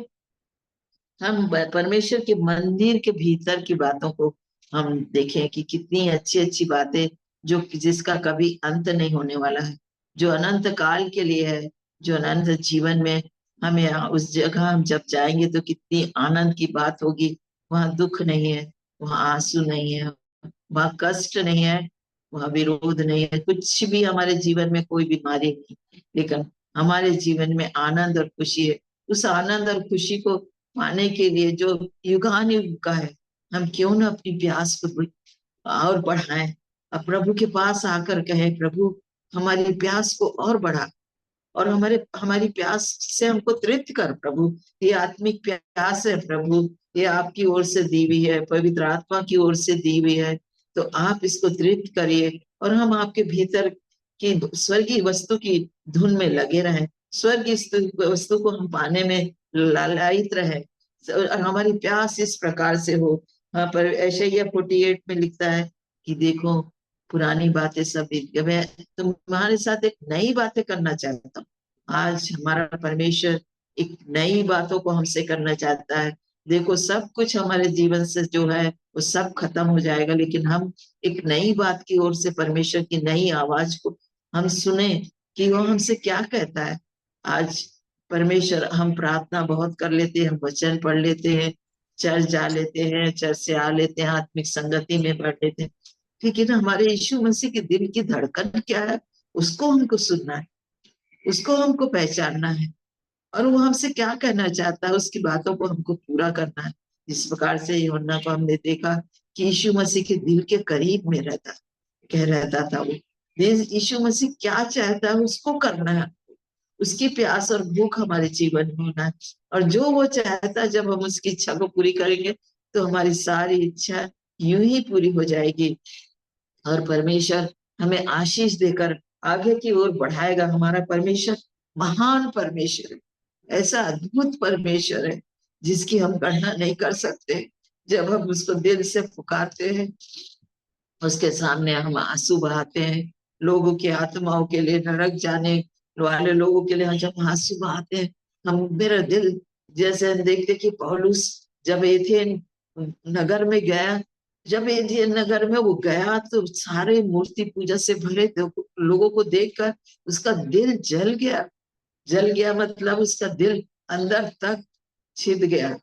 [SPEAKER 4] हम परमेश्वर के मंदिर के भीतर की बातों को हम देखें कि कितनी अच्छी अच्छी बातें, जो जिसका कभी अंत नहीं होने वाला है, जो अनंत काल के लिए है, जो अनंत जीवन में हमें उस जगह हम जब जाएंगे तो कितनी आनंद की बात होगी। वहां दुख नहीं है, वहां आंसू नहीं है, वहां कष्ट नहीं है, वहां विरोध नहीं है, कुछ भी हमारे जीवन में कोई बीमारी नहीं, लेकिन हमारे जीवन में आनंद और खुशी है। उस आनंद और खुशी को पाने के लिए जो युगान युग का है, हम क्यों ना अपनी प्यास को और बढ़ाएं। अब प्रभु के पास आकर कहे, प्रभु हमारी प्यास को और बढ़ा और हमारी प्यास से हमको तृप्त कर प्रभु। ये आत्मिक प्यास है प्रभु, ये आपकी ओर से दी हुई है, पवित्र आत्मा की ओर से दी हुई है। तो आप इसको तृप्त करिए और हम आपके भीतर की स्वर्गीय वस्तु की धुन में लगे रहें, स्वर्गीय वस्तु को हम पाने में लालायित रहे और हमारी प्यास इस प्रकार से हो। हाँ, पर यशायाह 48 में लिखता है कि देखो पुरानी बातें सब बीत गए। मैं तुम्हारे साथ एक नई बातें करना चाहता हूँ। आज हमारा परमेश्वर एक नई बातों को हमसे करना चाहता है। देखो, सब कुछ हमारे जीवन से जो है वो सब खत्म हो जाएगा, लेकिन हम एक नई बात की ओर से, परमेश्वर की नई आवाज को हम सुने कि वो हमसे क्या कहता है। आज परमेश्वर, हम प्रार्थना बहुत कर लेते हैं, हम वचन पढ़ लेते हैं, चर्च जा लेते हैं, चर्च से आ लेते हैं, आत्मिक संगति में बढ़ लेते हैं, लेकिन हमारे यीशु मसीह के दिल की धड़कन क्या है उसको हमको सुनना है, उसको हमको पहचानना है, और वो हमसे क्या कहना चाहता है उसकी बातों को हमको पूरा करना है। जिस प्रकार से यूहन्ना को हमने देखा कि यीशु मसीह के दिल के करीब में रहता, कह रहता था वो। यीशु मसीह क्या चाहता है उसको करना है, उसकी प्यास और भूख हमारे जीवन में होना है, और जो वो चाहता है जब हम उसकी इच्छा को पूरी करेंगे तो हमारी सारी इच्छा यूं ही पूरी हो जाएगी, और परमेश्वर हमें आशीष देकर आगे की ओर बढ़ाएगा। हमारा परमेश्वर महान परमेश्वर है, ऐसा अद्भुत परमेश्वर है जिसकी हम गणना नहीं कर सकते। जब हम उसको दिल से पुकारते हैं, उसके सामने हम आंसू बहाते हैं, लोगों की आत्माओं के लिए, नरक जाने वाले लोगों के लिए जब आंसू बहाते हैं, हम, मेरा दिल, जैसे हम देखते कि पौलुस जब एथेन नगर में गया, जब एथेन नगर में वो गया तो सारे मूर्ति पूजा से भरे लोगों को देखकर उसका दिल जल गया। जल गया मतलब उसका दिल अंदर तक छिद गया।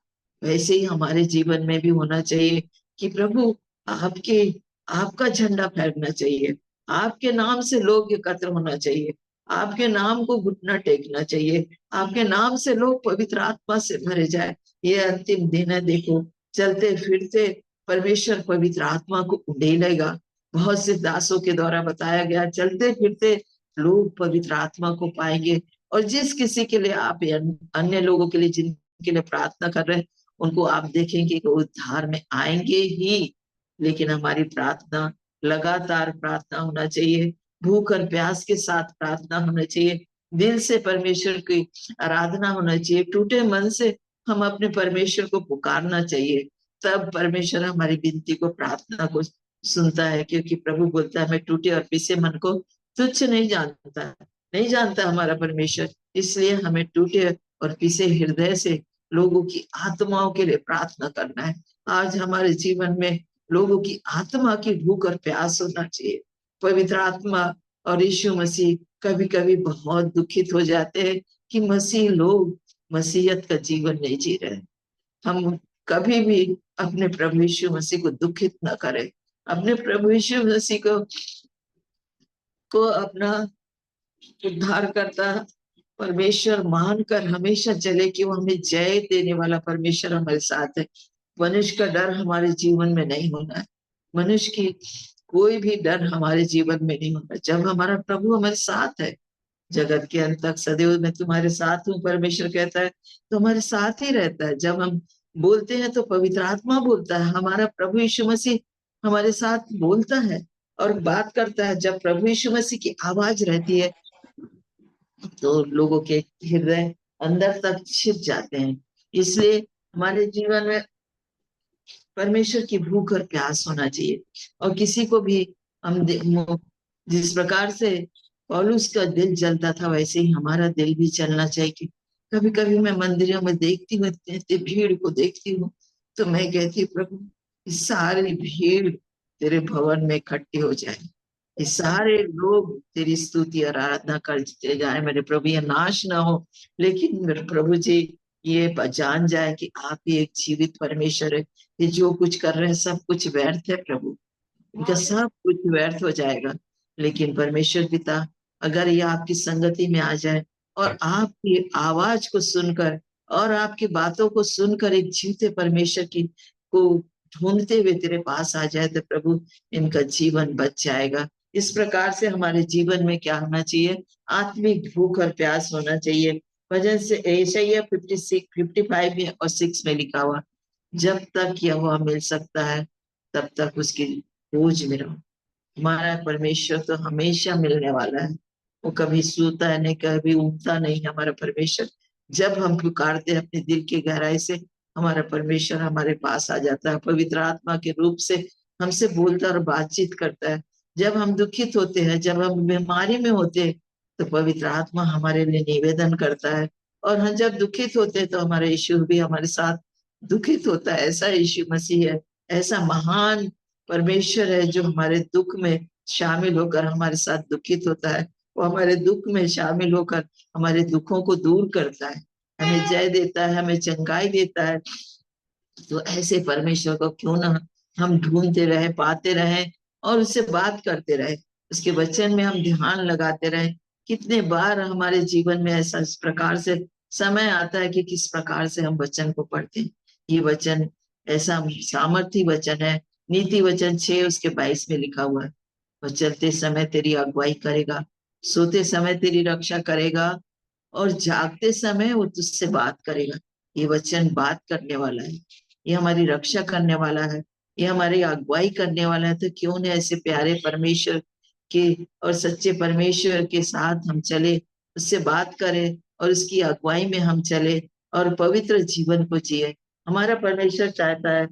[SPEAKER 4] वैसे ही हमारे जीवन में भी होना चाहिए कि प्रभु, आपके आपका झंडा फहरना चाहिए, आपके नाम से लोग एकत्र होना चाहिए, आपके नाम को घुटना टेकना चाहिए, आपके नाम से लोग पवित्र आत्मा से भरे जाए। ये अंतिम दिन है, देखो, चलते फिरते परमेश्वर पवित्र आत्मा को उड़ेलेगा। बहुत से दासों के द्वारा बताया गया, चलते फिरते लोग पवित्र आत्मा को पाएंगे। और जिस किसी के लिए आप, अन्य लोगों के लिए जिनके लिए प्रार्थना कर रहे हैं, उनको आप देखेंगे कि वो उद्धार में आएंगे ही। लेकिन हमारी प्रार्थना, लगातार प्रार्थना होना चाहिए, भूख और प्यास के साथ प्रार्थना होना चाहिए, दिल से परमेश्वर की आराधना होना चाहिए, टूटे मन से हम अपने परमेश्वर को पुकारना चाहिए। तब परमेश्वर हमारी विनती को, प्रार्थना को सुनता है, क्योंकि प्रभु बोलता है, मैं टूटे और पिसे मन को तुच्छ नहीं जानता, नहीं जानता हमारा परमेश्वर। इसलिए हमें टूटे और पिसे हृदय से लोगों की आत्माओं के लिए प्रार्थना करना है। आज हमारे जीवन में लोगों की आत्मा की भूख और प्यास होना चाहिए। पवित्र आत्मा और यीशु मसीह कभी कभी बहुत दुखित हो जाते हैं कि मसीह लोग मसीहत का जीवन नहीं जी रहे। हम कभी भी अपने प्रभु यीशु मसीह को दुखित न करें, अपने प्रभु यीशु मसीह को अपना उद्धार करता परमेश्वर मानकर हमेशा चले कि वो हमें जय देने वाला परमेश्वर हमारे साथ है। मनुष्य का डर हमारे जीवन में नहीं होना है, मनुष्य की कोई भी डर हमारे जीवन में नहीं होना। जब हमारा प्रभु हमारे साथ है, जगत के अंत तक सदैव मैं तुम्हारे साथ हूँ, परमेश्वर कहता है, तो हमारे साथ ही रहता है। जब हम बोलते हैं तो पवित्र आत्मा बोलता है, हमारा प्रभु यीशु मसीह हमारे साथ बोलता है और बात करता है। जब प्रभु यीशु मसीह की आवाज रहती है तो लोगों के हृदय अंदर तक छिप जाते हैं। इसलिए हमारे जीवन में परमेश्वर की भूख और प्यास होना चाहिए। और किसी को भी हम जिस प्रकार से पौलुस का दिल जलता था, वैसे ही हमारा दिल भी चलना चाहिए। कभी कभी मैं मंदिरों में देखती हूँ, इतनी भीड़ को देखती हूँ, तो मैं कहती हूँ, प्रभु, इस सारी भीड़ तेरे भवन में इकट्ठी हो जाए, ये सारे लोग तेरी स्तुति और आराधना करते जाए। मेरे प्रभु, ये नाश ना हो, लेकिन मेरे प्रभु जी ये जान जाए कि आप ही एक जीवित परमेश्वर है। ये जो कुछ कर रहे हैं सब कुछ व्यर्थ है प्रभु, इनका सब कुछ व्यर्थ हो जाएगा। लेकिन परमेश्वर पिता, अगर ये आपकी संगति में आ जाए और आपकी आवाज को सुनकर और आपकी बातों को सुनकर एक जीवते परमेश्वर की को ढूंढते हुए तेरे पास आ जाए, तो प्रभु इनका जीवन बच जाएगा। इस प्रकार से हमारे जीवन में क्या होना चाहिए? आत्मिक भूख और प्यास होना चाहिए। भजन से यशायाह 55 में और 6 में लिखा हुआ, जब तक यहोवा मिल सकता है तब तक उसकी खोज में रहो। हमारा परमेश्वर तो हमेशा मिलने वाला है, वो कभी सोता है नहीं, कभी उगता नहीं। हमारा परमेश्वर जब हम पुकारते हैं अपने दिल की गहराई से, हमारा परमेश्वर हमारे पास आ जाता है, पवित्र आत्मा के रूप से हमसे बोलता और बातचीत करता है। जब हम दुखित होते हैं, जब हम बीमारी में होते हैं, तो पवित्र आत्मा हमारे लिए निवेदन करता है। और हम जब दुखित होते हैं तो हमारा यीशु भी हमारे साथ दुखित होता है। ऐसा यीशु मसीह है, ऐसा महान परमेश्वर है जो हमारे दुख में शामिल होकर हमारे साथ दुखित होता है। वो हमारे दुख में शामिल होकर हमारे दुखों को दूर करता है, हमें जय देता है, हमें चंगाई देता है। तो ऐसे परमेश्वर को क्यों ना हम ढूंढते रहे, पाते रहे और उससे बात करते रहे, उसके वचन में हम ध्यान लगाते रहे। कितने बार हमारे जीवन में ऐसा इस प्रकार से समय आता है कि किस प्रकार से हम वचन को पढ़ते हैं। ये वचन ऐसा सामर्थी वचन है। नीति वचन 6 उसके 22 में लिखा हुआ है, वो चलते समय तेरी अगुवाई करेगा, सोते समय तेरी रक्षा करेगा और जागते समय वो तुझसे बात करेगा। ये वचन बात करने वाला है, ये हमारी रक्षा करने वाला है, ये हमारी अगुवाई करने वाला है। तो क्यों न ऐसे प्यारे परमेश्वर के और सच्चे परमेश्वर के साथ हम चले, उससे बात करें और उसकी अगुवाई में हम चले और पवित्र जीवन को जिए। हमारा परमेश्वर चाहता है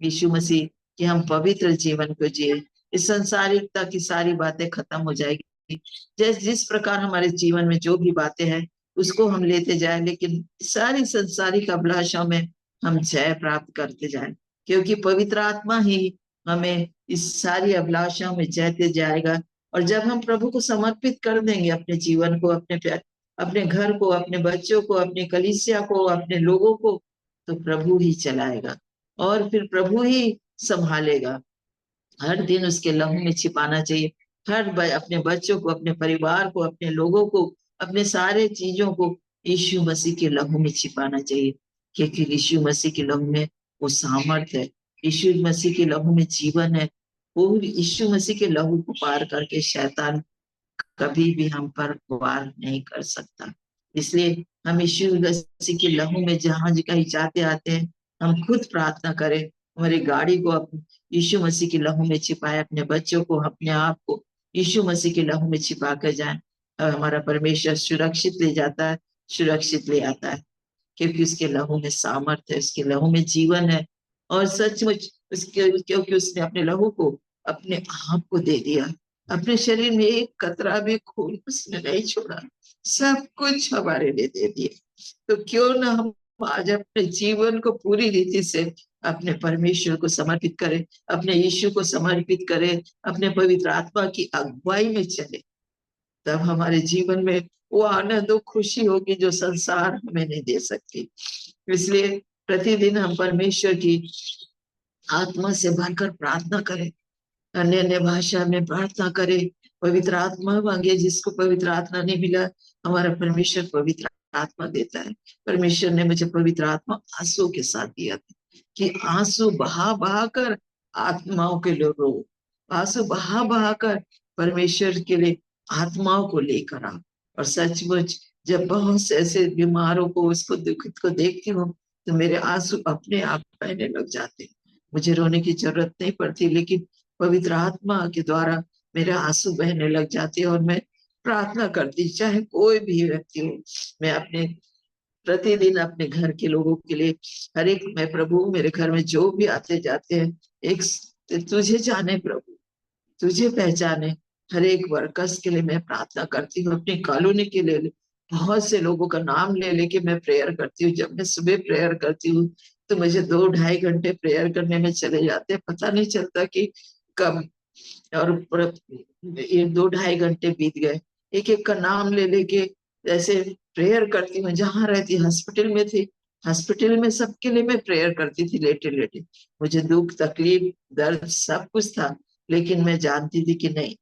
[SPEAKER 4] यीशु मसीह कि हम पवित्र जीवन को जिए। इस संसारिकता की सारी बातें खत्म हो जाएगी। जिस प्रकार हमारे जीवन में जो भी बातें हैं उसको हम लेते जाएं, लेकिन सारी संसारिक अभिलाषाओं में हम जय प्राप्त करते जाएं, क्योंकि पवित्र आत्मा ही हमें इस सारी अभिलाषाओं में जय दे जाएगा। और जब हम प्रभु को समर्पित कर देंगे अपने जीवन को, अपने घर को, अपने बच्चों को, अपनी कलीसिया को, अपने लोगों को, तो प्रभु ही चलाएगा और फिर प्रभु ही संभालेगा। हर दिन उसके लहू में छिपाना चाहिए। अपने बच्चों को, अपने परिवार को, अपने लोगों को, अपने सारे चीजों को यीशु मसीह के लहू में छिपाना चाहिए, क्योंकि यीशु मसीह के लहू में वो सामर्थ है, यीशु मसीह के लहू में जीवन है। वो यीशु मसीह के लहू को पार करके शैतान कभी भी हम पर वार नहीं कर सकता। इसलिए हम यीशु मसीह के लहू में जहां कहीं जाते आते हैं, हम खुद प्रार्थना करें, हमारी गाड़ी को यीशु मसीह के लहू में छिपाए, अपने बच्चों को, अपने आप को यीशु मसीह के लहू में छिपा कर जाए। और हमारा परमेश्वर सुरक्षित ले जाता है, सुरक्षित ले आता है, क्योंकि उसके लहू में सामर्थ्य है, उसके लहू में जीवन है। और सचमुच उसके, क्योंकि उसने अपने लहू को, अपने आप को दे दिया, अपने शरीर में एक कतरा भी खून उसने नहीं छोड़ा, सब कुछ हमारे लिए दे दिया। तो क्यों ना हम आज अपने जीवन को पूरी रीति से अपने परमेश्वर को समर्पित करें, अपने यीशु को समर्पित करें, अपने पवित्र आत्मा की अगुवाई में चले। तब हमारे जीवन में वो आनंद और खुशी होगी जो संसार हमें नहीं दे सकती। इसलिए प्रतिदिन हम परमेश्वर की आत्मा से भरकर प्रार्थना करें, अन्य अन्य भाषा में प्रार्थना करे, पवित्र आत्मा मांगे। जिसको पवित्र आत्मा नहीं मिला, हमारा परमेश्वर पवित्र आत्मा देता है। परमेश्वर ने मुझे पवित्र आत्मा आंसू के साथ दिया था कि आंसू बहा बहा कर आत्माओं के लिए रो, आंसू बहा बहा कर परमेश्वर के लिए आत्माओं को लेकर आ। और सचमुच जब बहुत से ऐसे बीमारों को, उसको दुखित को देखती हूँ, तो मेरे आंसू अपने आप बहने लग जाते हैं। मुझे रोने की जरूरत नहीं पड़ती, लेकिन पवित्र आत्मा के द्वारा मेरे आंसू बहने लग जाते हैं और मैं प्रार्थना करती, चाहे कोई भी व्यक्ति हो। मैं अपने प्रतिदिन अपने घर के लोगों के लिए, हर एक, मैं प्रभु मेरे घर में जो भी आते जाते हैं, एक तुझे जाने प्रभु, तुझे पहचाने, हर एक वर्कर्स के लिए मैं प्रार्थना करती हूँ। अपनी कॉलोनी के लिए बहुत से लोगों का नाम ले लेके मैं प्रेयर करती हूँ। जब मैं सुबह प्रेयर करती हूँ तो मुझे 2-2.5 घंटे प्रेयर करने में चले जाते हैं, पता नहीं चलता कि कब और ये 2-2.5 घंटे बीत गए। एक एक का नाम ले लेके ऐसे प्रेयर करती हूँ। जहां रहती, हॉस्पिटल में थी, हॉस्पिटल में सबके लिए मैं प्रेयर करती थी, लेटे लेटे। मुझे दुख, तकलीफ, दर्द सब कुछ था, लेकिन मैं जानती थी कि नहीं,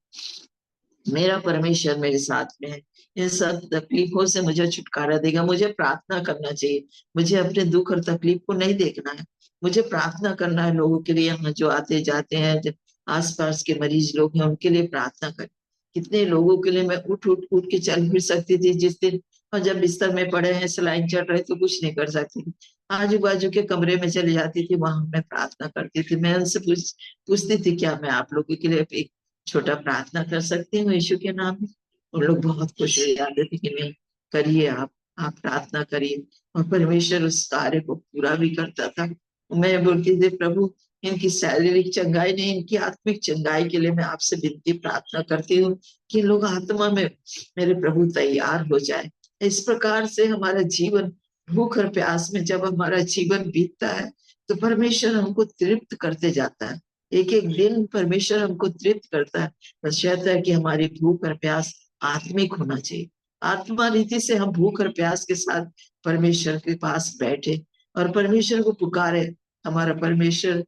[SPEAKER 4] मेरा परमेश्वर मेरे साथ में है, इन सब तकलीफों से मुझे छुटकारा देगा। मुझे प्रार्थना करना चाहिए, मुझे अपने दुख और तकलीफ को नहीं देखना है, मुझे प्रार्थना करना है लोगों के लिए। यहाँ जो आते जाते हैं, जो आसपास के मरीज लोग हैं, उनके लिए प्रार्थना करें। कितने लोगों के लिए मैं उठ उठ उठ के चल फिर सकती थी जिस दिन, और जब बिस्तर में पड़े हैं, सलाइन चढ़ रहे, तो कुछ नहीं कर सकती थी। आजू बाजू के कमरे में चली जाती थी, वहां मैं प्रार्थना करती थी। मैं उनसे पूछती थी, क्या मैं आप लोगों के लिए एक छोटा प्रार्थना कर सकती हूँ यीशु के नाम में? उन लोग बहुत खुश हो जाते थे कि नहीं, करिए, आप प्रार्थना करिए। और परमेश्वर उस कार्य को पूरा भी करता था। मैं बोलती थी, प्रभु इनकी शारीरिक चंगाई नहीं, इनकी आत्मिक चंगाई के लिए मैं आपसे विनती प्रार्थना करती हूँ कि लोग आत्मा में मेरे प्रभु तैयार हो जाए। इस प्रकार से हमारा जीवन भूख और प्यास में जब हमारा जीवन बीतता है तो परमेश्वर हमको तृप्त करते जाता है। एक एक दिन परमेश्वर हमको तृप्त करता है। बस कहता है कि हमारी भूख और प्यास आत्मिक होना चाहिए। आत्मा रीति से हम भूख और प्यास के साथ परमेश्वर के पास बैठे और परमेश्वर को पुकारे। हमारा परमेश्वर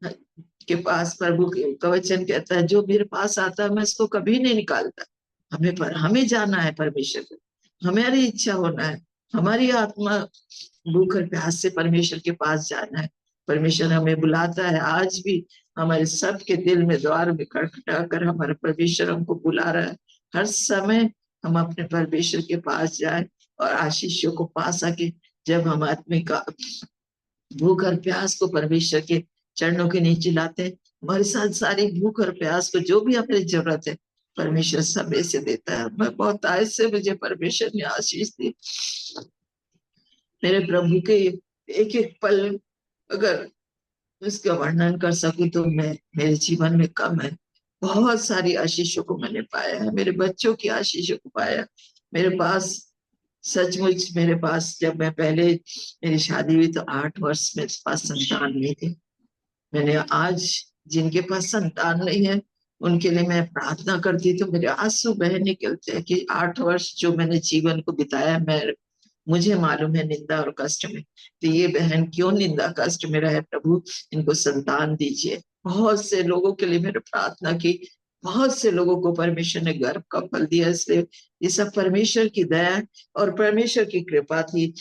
[SPEAKER 4] के पास प्रभु का वचन कहता है, जो मेरे पास आता है मैं इसको कभी नहीं निकालता। हमें जाना है परमेश्वर को, हमारी इच्छा होना है, हमारी आत्मा भूख और प्यास से परमेश्वर के पास जाना है। परमेश्वर हमें बुलाता है। आज भी हमारे सबके दिल में द्वार में खटखटा कर हमारा परमेश्वर हमको बुला रहा है। हर समय हम अपने परमेश्वर के पास जाए और आशीषों को पा सके। जब हम आत्मिक भूख और प्यास को परमेश्वर के चरणों के नीचे लाते हैं, हमारे साथ सारी भूख और प्यास को जो भी हमें जरूरत है परमेश्वर समय से देता है। मैं बहुत आय से मुझे परमेश्वर ने आशीष दी। मेरे प्रभु के एक एक पल अगर इसका वर्णन कर सकूं तो मैं मेरे जीवन में कम है। बहुत सारी आशीषों को मैंने पाया है, मेरे बच्चों की आशीषों को पाया। मेरे पास सचमुच मेरे पास जब मैं पहले मेरी शादी हुई तो 8 वर्ष मेरे पास संतान नहीं थे। मैंने आज जिनके पास संतान नहीं है उनके लिए मैं प्रार्थना करती तो मेरे आंसू बह निकलते हैं कि 8 वर्ष जो मैंने जीवन को बिताया, मुझे मालूम है निंदा और कष्ट में। तो ये बहन क्यों निंदा कष्ट में रहे, प्रभु इनको संतान दीजिए। बहुत से लोगों के लिए मैंने प्रार्थना की, बहुत से लोगों को परमेश्वर ने गर्भ का फल दिया। इसलिए ये सब परमेश्वर की दया और परमेश्वर की कृपा थी।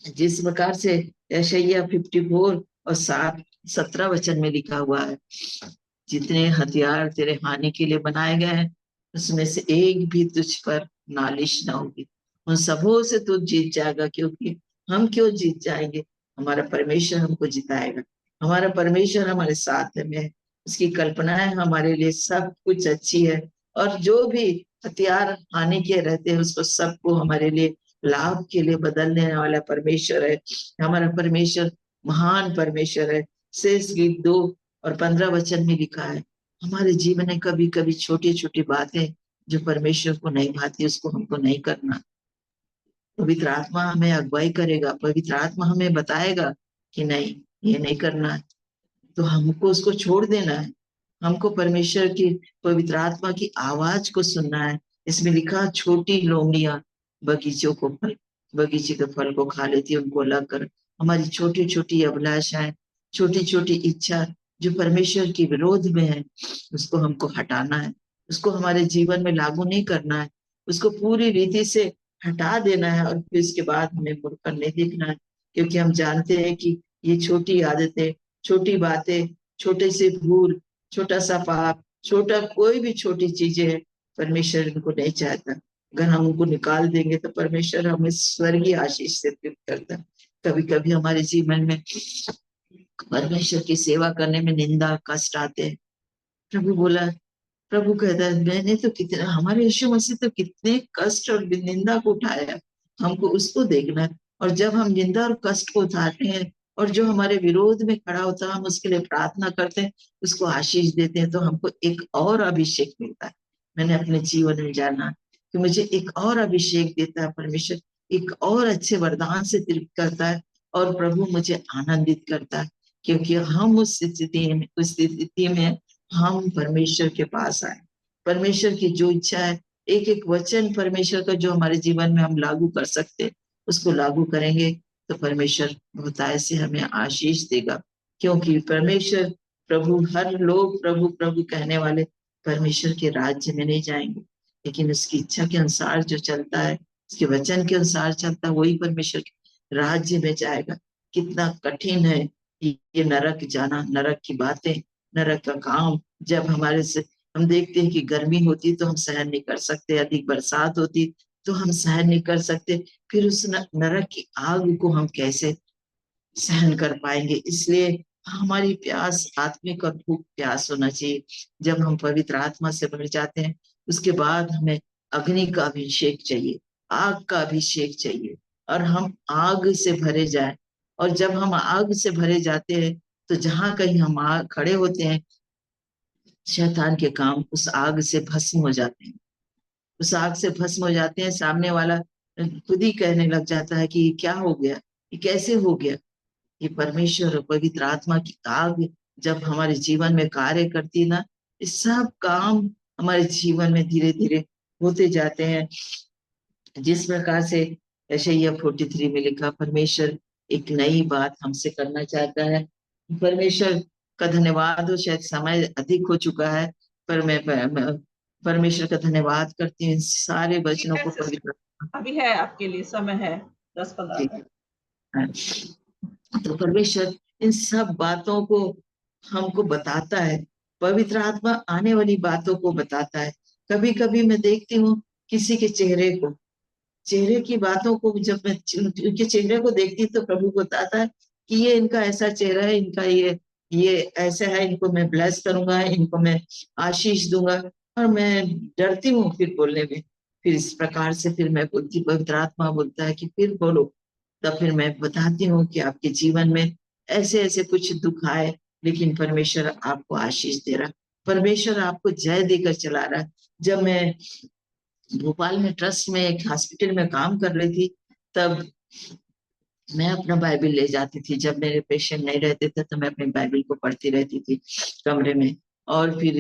[SPEAKER 4] जिस प्रकार से यशायाह 54 और 17 वचन में लिखा हुआ है, जितने हथियार तेरे हानि के लिए बनाए गए हैं उसमें से एक भी तुझ पर नालिश ना होगी। उन सबों से तू जीत जाएगा। क्योंकि हम क्यों जीत जाएंगे, हमारा परमेश्वर हमको जिताएगा। हमारा परमेश्वर हमारे साथ में, उसकी कल्पनाएं हमारे लिए सब कुछ अच्छी है। और जो भी हथियार हानि के रहते हैं उसको सबको हमारे लिए लाभ के लिए बदल देने वाला परमेश्वर है। हमारा परमेश्वर महान परमेश्वर है। शेष गीत 2 और 15 वचन में लिखा है, हमारे जीवन में कभी कभी छोटी छोटी बातें जो परमेश्वर को नहीं भाती उसको हमको नहीं करना। पवित्र आत्मा हमें अगुवाई करेगा, पवित्र आत्मा हमें बताएगा कि नहीं ये नहीं करना है, तो हमको उसको छोड़ देना है। हमको परमेश्वर की पवित्र आत्मा की आवाज को सुनना है। इसमें लिखा, छोटी लोमड़ियां बगीचे के फल को खा लेती है, उनको अलग कर। हमारी छोटी छोटी अभिलाषाएं, छोटी छोटी इच्छा जो परमेश्वर के विरोध में है उसको हमको हटाना है। उसको हमारे जीवन में लागू नहीं करना है, उसको पूरी रीति से हटा देना है। और फिर इसके बाद हमें मुड़कर नहीं देखना है। क्योंकि हम जानते हैं कि ये छोटी आदतें, छोटी बातें, छोटे से भूल, छोटा सा पाप, छोटा कोई भी छोटी चीजें है, परमेश्वर इनको नहीं चाहता। अगर हम उनको निकाल देंगे तो परमेश्वर हमें स्वर्गीय आशीष से तृप्त करता है। कभी कभी हमारे जीवन में परमेश्वर की सेवा करने में निंदा कष्ट आते हैं। प्रभु कहता है, मैंने तो कितना, हमारे यीशु मसीह तो कितने कष्ट और निंदा को उठाया, हमको उसको देखना है। और जब हम निंदा और कष्ट को उठाते हैं और जो हमारे विरोध में खड़ा होता है हम उसके लिए प्रार्थना करते हैं, उसको आशीष देते हैं, तो हमको एक और अभिषेक मिलता है। मैंने अपने जीवन में जाना कि मुझे एक और अभिषेक देता है परमेश्वर, एक और अच्छे वरदान से तृप्त करता है और प्रभु मुझे आनंदित करता है। क्योंकि हम उस स्थिति में हम परमेश्वर के पास आए। परमेश्वर की जो इच्छा है, एक एक वचन परमेश्वर का जो हमारे जीवन में हम लागू कर सकते हैं उसको लागू करेंगे तो परमेश्वर बहुतायत से हमें आशीष देगा। क्योंकि परमेश्वर प्रभु, हर लोग प्रभु प्रभु कहने वाले परमेश्वर के राज्य में नहीं जाएंगे, लेकिन उसकी इच्छा के अनुसार जो चलता है, उसके वचन के अनुसार चलता है, वही परमेश्वर के राज्य में जाएगा। कितना कठिन है ये नरक जाना, नरक की बातें, नरक का काम। जब हमारे से हम देखते हैं कि गर्मी होती तो हम सहन नहीं कर सकते, अधिक बरसात होती तो हम सहन नहीं कर सकते, फिर उस नरक की आग को हम कैसे सहन कर पाएंगे। इसलिए हमारी प्यास आत्मिक और भूख प्यास होना चाहिए। जब हम पवित्र आत्मा से भर जाते हैं उसके बाद हमें अग्नि का अभिषेक चाहिए, आग का अभिषेक चाहिए, और हम आग से भरे जाए। और जब हम आग से भरे जाते हैं तो जहां कहीं हम खड़े होते हैं, शैतान के काम उस आग से भस्म हो जाते हैं, उस आग से भस्म हो जाते हैं। सामने वाला खुद ही कहने लग जाता है कि ये क्या हो गया, ये कैसे हो गया। ये परमेश्वर और पवित्र आत्मा की आग जब हमारे जीवन में कार्य करती है ना, ये सब काम हमारे जीवन में धीरे धीरे होते जाते हैं। जिस प्रकार से यशायाह 43 में लिखा, परमेश्वर एक नई बात हमसे करना चाहता है। परमेश्वर का धन्यवाद हो, शायद समय अधिक हो चुका है, पर मैं परमेश्वर का धन्यवाद करती हूँ इन सारे वचनों को पवित्र।
[SPEAKER 2] अभी है आपके लिए समय है 10-15 मिनट।
[SPEAKER 4] तो परमेश्वर इन सब बातों को हमको बताता है, पवित्र आत्मा आने वाली बातों को बताता है। कभी कभी मैं देखती हूँ किसी के चेहरे की बातों को, जब मैं उनके चेहरे को देखती तो प्रभु बताता है कि ये इनका ऐसा चेहरा है, इनका ये ऐसा है, इनको मैं ब्लेस करूंगा, इनको मैं आशीष दूंगा। और मैं डरती हूँ फिर बोलने में, फिर इस प्रकार से फिर मैं बोलती, पवित्र आत्मा बोलता है कि फिर बोलो। तब फिर मैं बताती हूँ कि आपके जीवन में ऐसे ऐसे कुछ दुख आए, लेकिन परमेश्वर आपको आशीष दे रहा, परमेश्वर आपको जय देकर चला रहा है। जब मैं भोपाल में ट्रस्ट में एक हॉस्पिटल में काम कर रही थी, तब मैं अपना बाइबल ले जाती थी। जब मेरे पेशेंट नहीं रहते थे तो मैं अपनी बाइबल को पढ़ती रहती थी कमरे में। और फिर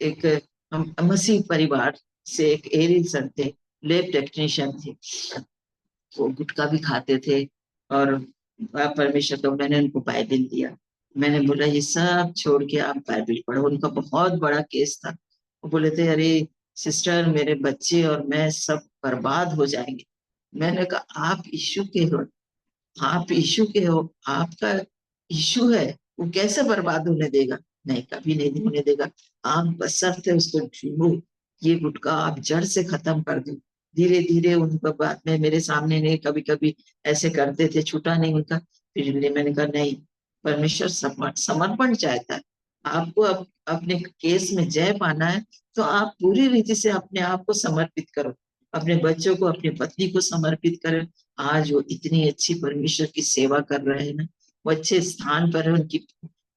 [SPEAKER 4] एक हम मसीह परिवार से एक एरिल सर थे, लैब टेक्नीशियन थे, वो गुटखा भी खाते थे। और परमेश्वर तो मैंने उनको बाइबल दिया, मैंने बोला ये सब छोड़ के आप बाइबल पढ़ो। उनका बहुत बड़ा केस था, वो बोले थे अरे सिस्टर मेरे बच्चे और मैं सब बर्बाद हो जाएंगे। मैंने कहा आप यीशु के हो, आप यीशु के हो, आपका यीशु है, वो कैसे बर्बाद होने देगा। नहीं, कभी नहीं होने देगा। आप बशर्ते उसको ढूंढो, ये गुटखा आप जड़ से खत्म कर दो। धीरे धीरे उनका बाद में मेरे सामने नहीं, कभी कभी ऐसे करते थे, छूटा नहीं उनका। फिर मैंने कहा नहीं, परमेश्वर समर्पण चाहता है। आपको अपने केस में जय पाना है तो आप पूरी रीति से अपने आप को समर्पित करो, अपने बच्चों को, अपनी पत्नी को समर्पित करें। आज वो इतनी अच्छी परमेश्वर की सेवा कर रहे हैं ना, वो अच्छे स्थान पर है, उनकी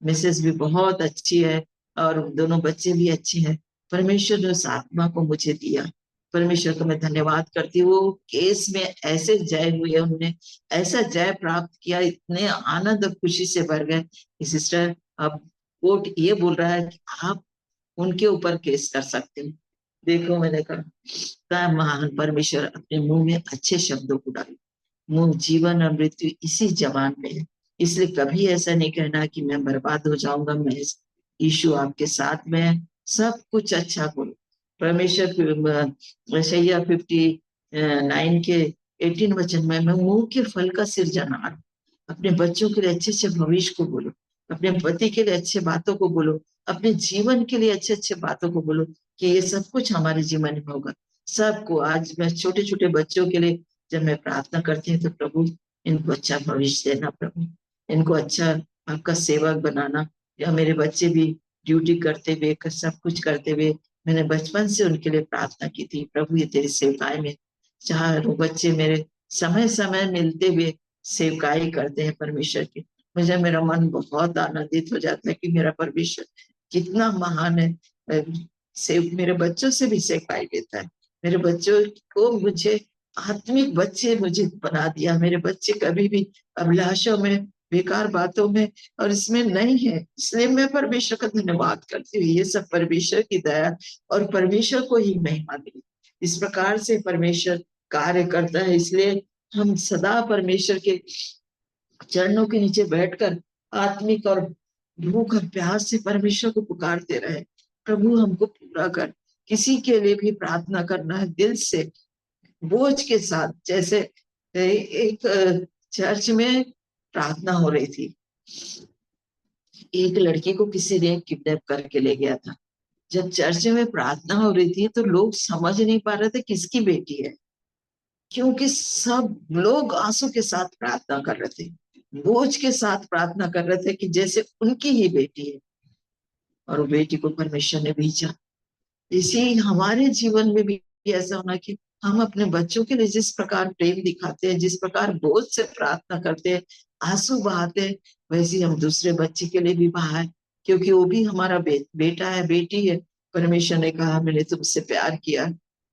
[SPEAKER 4] मिसेस भी बहुत अच्छी है और दोनों बच्चे भी अच्छे हैं। परमेश्वर ने उस आत्मा को मुझे दिया, परमेश्वर का मैं धन्यवाद करती हूँ। वो केस में ऐसे जय हुए, उन्होंने ऐसा जय प्राप्त किया, इतने आनंद और खुशी से भर गए कि सिस्टर अब कोर्ट ये बोल रहा है कि आप उनके ऊपर केस कर सकते हो। देखो मैंने कहा महान परमेश्वर अपने मुंह में अच्छे शब्दों को डाले। मुंह जीवन और मृत्यु इसी जबान में है, इसलिए कभी ऐसा नहीं कहना कि मैं बर्बाद हो जाऊंगा। मैं यीशु आपके साथ में है, सब कुछ अच्छा बोलो। परमेश्वर यशायाह 59 के 18 वचन में, मैं मुंह के फल का सिरजनहार, अपने बच्चों के लिए अच्छे अच्छे भविष्य को बोलो, अपने पति के लिए अच्छे बातों को बोलो, अपने जीवन के लिए अच्छे अच्छे बातों को बोलो कि ये सब कुछ हमारे जीवन में होगा। सबको आज मैं छोटे छोटे बच्चों के लिए जब मैं प्रार्थना करती हूँ तो प्रभु इनको अच्छा भविष्य देना, प्रभु इनको अच्छा आपका सेवक बनाना। या मेरे बच्चे भी ड्यूटी करते हुए, सब कुछ करते हुए, मैंने बचपन से उनके लिए प्रार्थना की थी, प्रभु ये तेरी सेवकाई में चारों बच्चे मेरे समय समय मिलते हुए सेवकाई करते हैं परमेश्वर की। मुझे मेरा मन बहुत आनंदित हो जाता है कि मेरा परमेश्वर कितना महान है। मेरे बच्चों से भी सेवकाई देता है। मेरे बच्चों को मुझे आत्मिक बच्चे मुझे बना दिया। मेरे बच्चे कभी भी अभिलाषों में, बेकार बातों में और इसमें नहीं है, इसलिए मैं परमेश्वर का धन्यवाद करती हूँ। ये सब परमेश्वर की दया और परमेश्वर को ही महिमा मिली। इस प्रकार से परमेश्वर कार्य करता है, इसलिए हम सदा परमेश्वर के चरणों के नीचे बैठकर आत्मिक और भूख और प्यास से परमेश्वर को पुकारते रहे, प्रभु हमको पूरा कर। किसी के लिए भी प्रार्थना करना है दिल से, बोझ के साथ। जैसे एक चर्च में प्रार्थना हो रही थी, एक लड़की को किसी ने किडनैप करके ले गया था। जब चर्च में प्रार्थना हो रही थी तो लोग समझ नहीं पा रहे थे किसकी बेटी है, क्योंकि सब लोग आंसू के साथ प्रार्थना कर रहे थे, बोझ के साथ प्रार्थना कर रहे थे कि जैसे उनकी ही बेटी है और वो बेटी को परमेश्वर ने भेजा। इसी हमारे जीवन में भी ऐसा होना कि हम अपने बच्चों के लिए जिस प्रकार प्रेम दिखाते हैं, जिस प्रकार बोझ से प्रार्थना करते हैं, आंसू बहाते हैं, वैसे ही हम दूसरे बच्चे के लिए भी बहाए, क्योंकि वो भी हमारा बेटा है, बेटी है। परमेश्वर ने कहा मैंने तुमसे प्यार किया,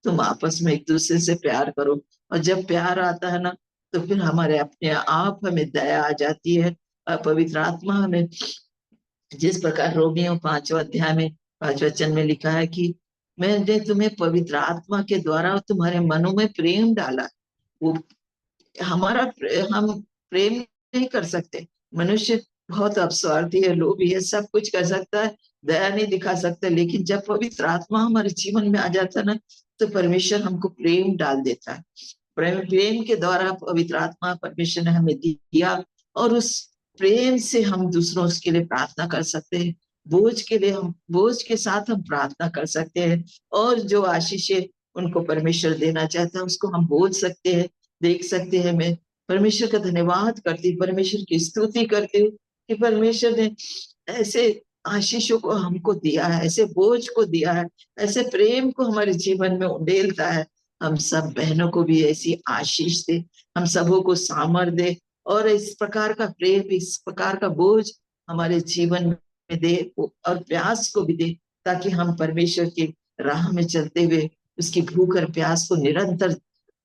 [SPEAKER 4] तुम आपस में एक दूसरे से प्यार करो। और जब प्यार आता है ना, तो फिर हमारे अपने आप हमें दया आ जाती है। और पवित्र आत्मा हमें, जिस प्रकार रोमियो 5वें अध्याय में 5वें वचन में लिखा है कि मैंने तुम्हें पवित्र आत्मा के द्वारा तुम्हारे मनों में प्रेम डाला। वो हम प्रेम नहीं कर सकते। मनुष्य बहुत अपस्वार्थी है, लोभी है, सब कुछ कर सकता है, दया नहीं दिखा सकता, लेकिन जब पवित्र आत्मा हमारे जीवन में आ जाता है ना, तो परमेश्वर हमको प्रेम डाल देता है। प्रेम के द्वारा पवित्र आत्मा परमेश्वर ने हमें दिया, और उस प्रेम से हम दूसरों के लिए प्रार्थना कर सकते हैं। बोझ के लिए हम बोझ के साथ हम प्रार्थना कर सकते हैं, और जो आशीषें उनको परमेश्वर देना चाहता है उसको हम बोल सकते हैं, देख सकते हैं। मैं परमेश्वर का धन्यवाद करती हूँ, परमेश्वर की स्तुति करती हूँ कि परमेश्वर ने ऐसे आशीषों को हमको दिया है, ऐसे बोझ को दिया है, ऐसे प्रेम को हमारे जीवन में उंडेलता है। हम सब बहनों को भी ऐसी आशीष दे, हम सबों को सामर्थ्य दे, और इस प्रकार का प्रेम, इस प्रकार का बोझ हमारे जीवन में दे, और प्यास को भी दे, ताकि हम परमेश्वर की राह में चलते हुए उसकी भूख और प्यास को निरंतर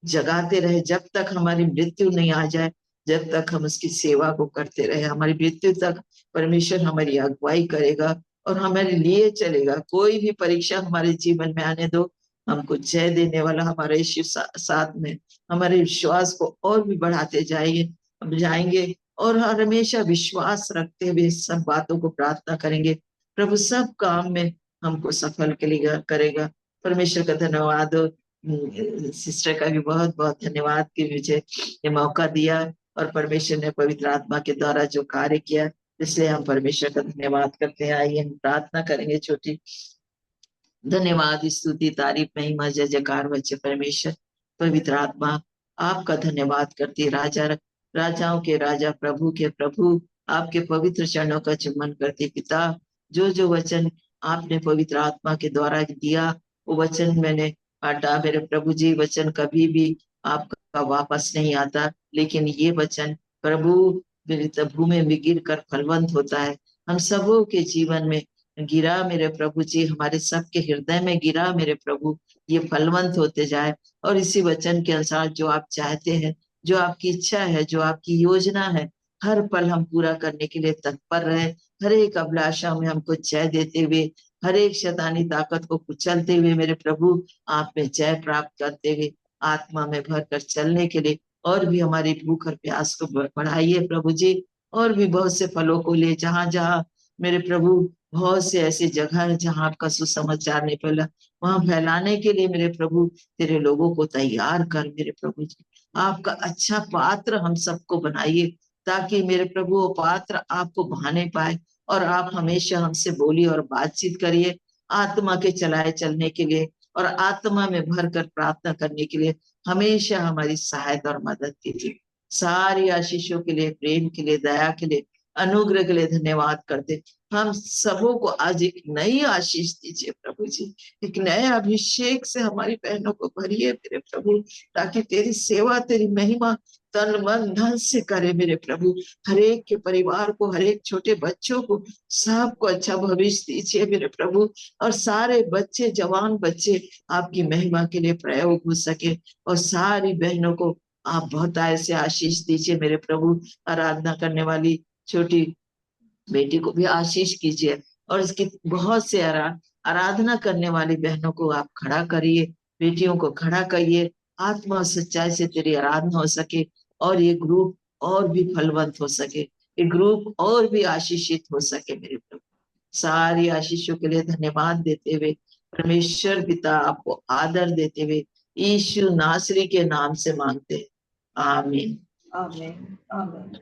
[SPEAKER 4] जगाते रहे, जब तक हमारी मृत्यु नहीं आ जाए, जब तक हम उसकी सेवा को करते रहे। हमारी मृत्यु तक परमेश्वर हमारी अगुवाई करेगा और हमारे लिए चलेगा। कोई भी परीक्षा हमारे जीवन में आने दो, हमको जय देने वाला हमारा यीशु साथ में हमारे विश्वास को और भी बढ़ाते जाएंगे, और हमेशा विश्वास रखते हुए सब बातों को प्रार्थना करेंगे। प्रभु सब काम में हमको सफल करेगा। परमेश्वर का धन्यवाद। सिस्टर का भी बहुत बहुत धन्यवाद कि मुझे ये मौका दिया, और परमेश्वर ने पवित्र आत्मा के द्वारा जो कार्य किया, इसलिए हम परमेश्वर का धन्यवाद करते हैं। आइए हम प्रार्थना करेंगे छोटी। धन्यवाद, स्तुति, तारीफ, महिमा, जय जयकार बच्चे परमेश्वर। पवित्र आत्मा आपका धन्यवाद करती है। राजाओं के राजा, प्रभु के प्रभु, आपके पवित्र चरणों का चुम्बन करती पिता। जो जो वचन आपने पवित्र आत्मा के द्वारा दिया, वो वचन मैंने बांटा। मेरे प्रभु जी, वचन कभी भी आपका वापस नहीं आता, लेकिन ये वचन प्रभु मेरी भूमि में गिर कर फलवंत होता है। हम सबों के जीवन में गिरा मेरे प्रभु जी, हमारे सबके हृदय में गिरा मेरे प्रभु, ये फलवंत होते जाए। और इसी वचन के अनुसार जो आप चाहते हैं, जो आपकी इच्छा है, जो आपकी योजना है, हर पल हम पूरा करने के लिए तत्पर रहे। हर एक अभिलाषा में हमको जय देते हुए, हर एक शैतानी ताकत को कुचलते हुए मेरे प्रभु, आप में जय प्राप्त करते हुए, आत्मा में भरकर चलने के लिए और भी हमारी भूख और प्यास को बढ़ाइए प्रभु जी। और भी बहुत से फलों को ले, जहां जहां मेरे प्रभु बहुत से ऐसी जगह है जहां आपका सुसमाचार नहीं फैला, वहां फैलाने के लिए मेरे प्रभु तेरे लोगों को तैयार कर मेरे प्रभु जी। आपका अच्छा पात्र हम सबको बनाइए, ताकि मेरे प्रभु वो पात्र आपको भाने पाए, और आप हमेशा हमसे बोलिए और बातचीत करिए, आत्मा के चलाए चलने के लिए और आत्मा में भर कर प्रार्थना करने के लिए हमेशा हमारी सहायता और मदद कीजिए। सारी आशीषों के लिए, प्रेम के लिए, दया के लिए, अनुग्रह के लिए धन्यवाद करते। हम सबों को आज एक नई आशीष दीजिए प्रभु जी, एक नए अभिषेक से हमारी बहनों को भरिए मेरे प्रभु, ताकि तेरी सेवा, तेरी महिमा तन मन धन से करे मेरे प्रभु। हर एक के परिवार को, हर एक छोटे बच्चों को, सबको अच्छा भविष्य दीजिए मेरे प्रभु, और सारे बच्चे, जवान बच्चे आपकी महिमा के लिए प्रयोग हो सके, और सारी बहनों को आप बहुत ऐसे आशीष दीजिए मेरे प्रभु। आराधना करने वाली छोटी बेटी को भी आशीष कीजिए, और इसकी बहुत से आराधना करने वाली बहनों को आप खड़ा करिए, बेटियों को खड़ा करिए, आत्मा और सच्चाई से तेरी आराधना हो सके, और ये ग्रुप और भी फलवंत हो सके, ये ग्रुप और भी आशीषित हो सके मेरे प्रभु। सारी आशीषों के लिए धन्यवाद देते हुए, परमेश्वर पिता आपको आदर देते हुए, यीशु नासरी के नाम से मांगते हैं, आमीन।
[SPEAKER 2] आमीन, आमीन।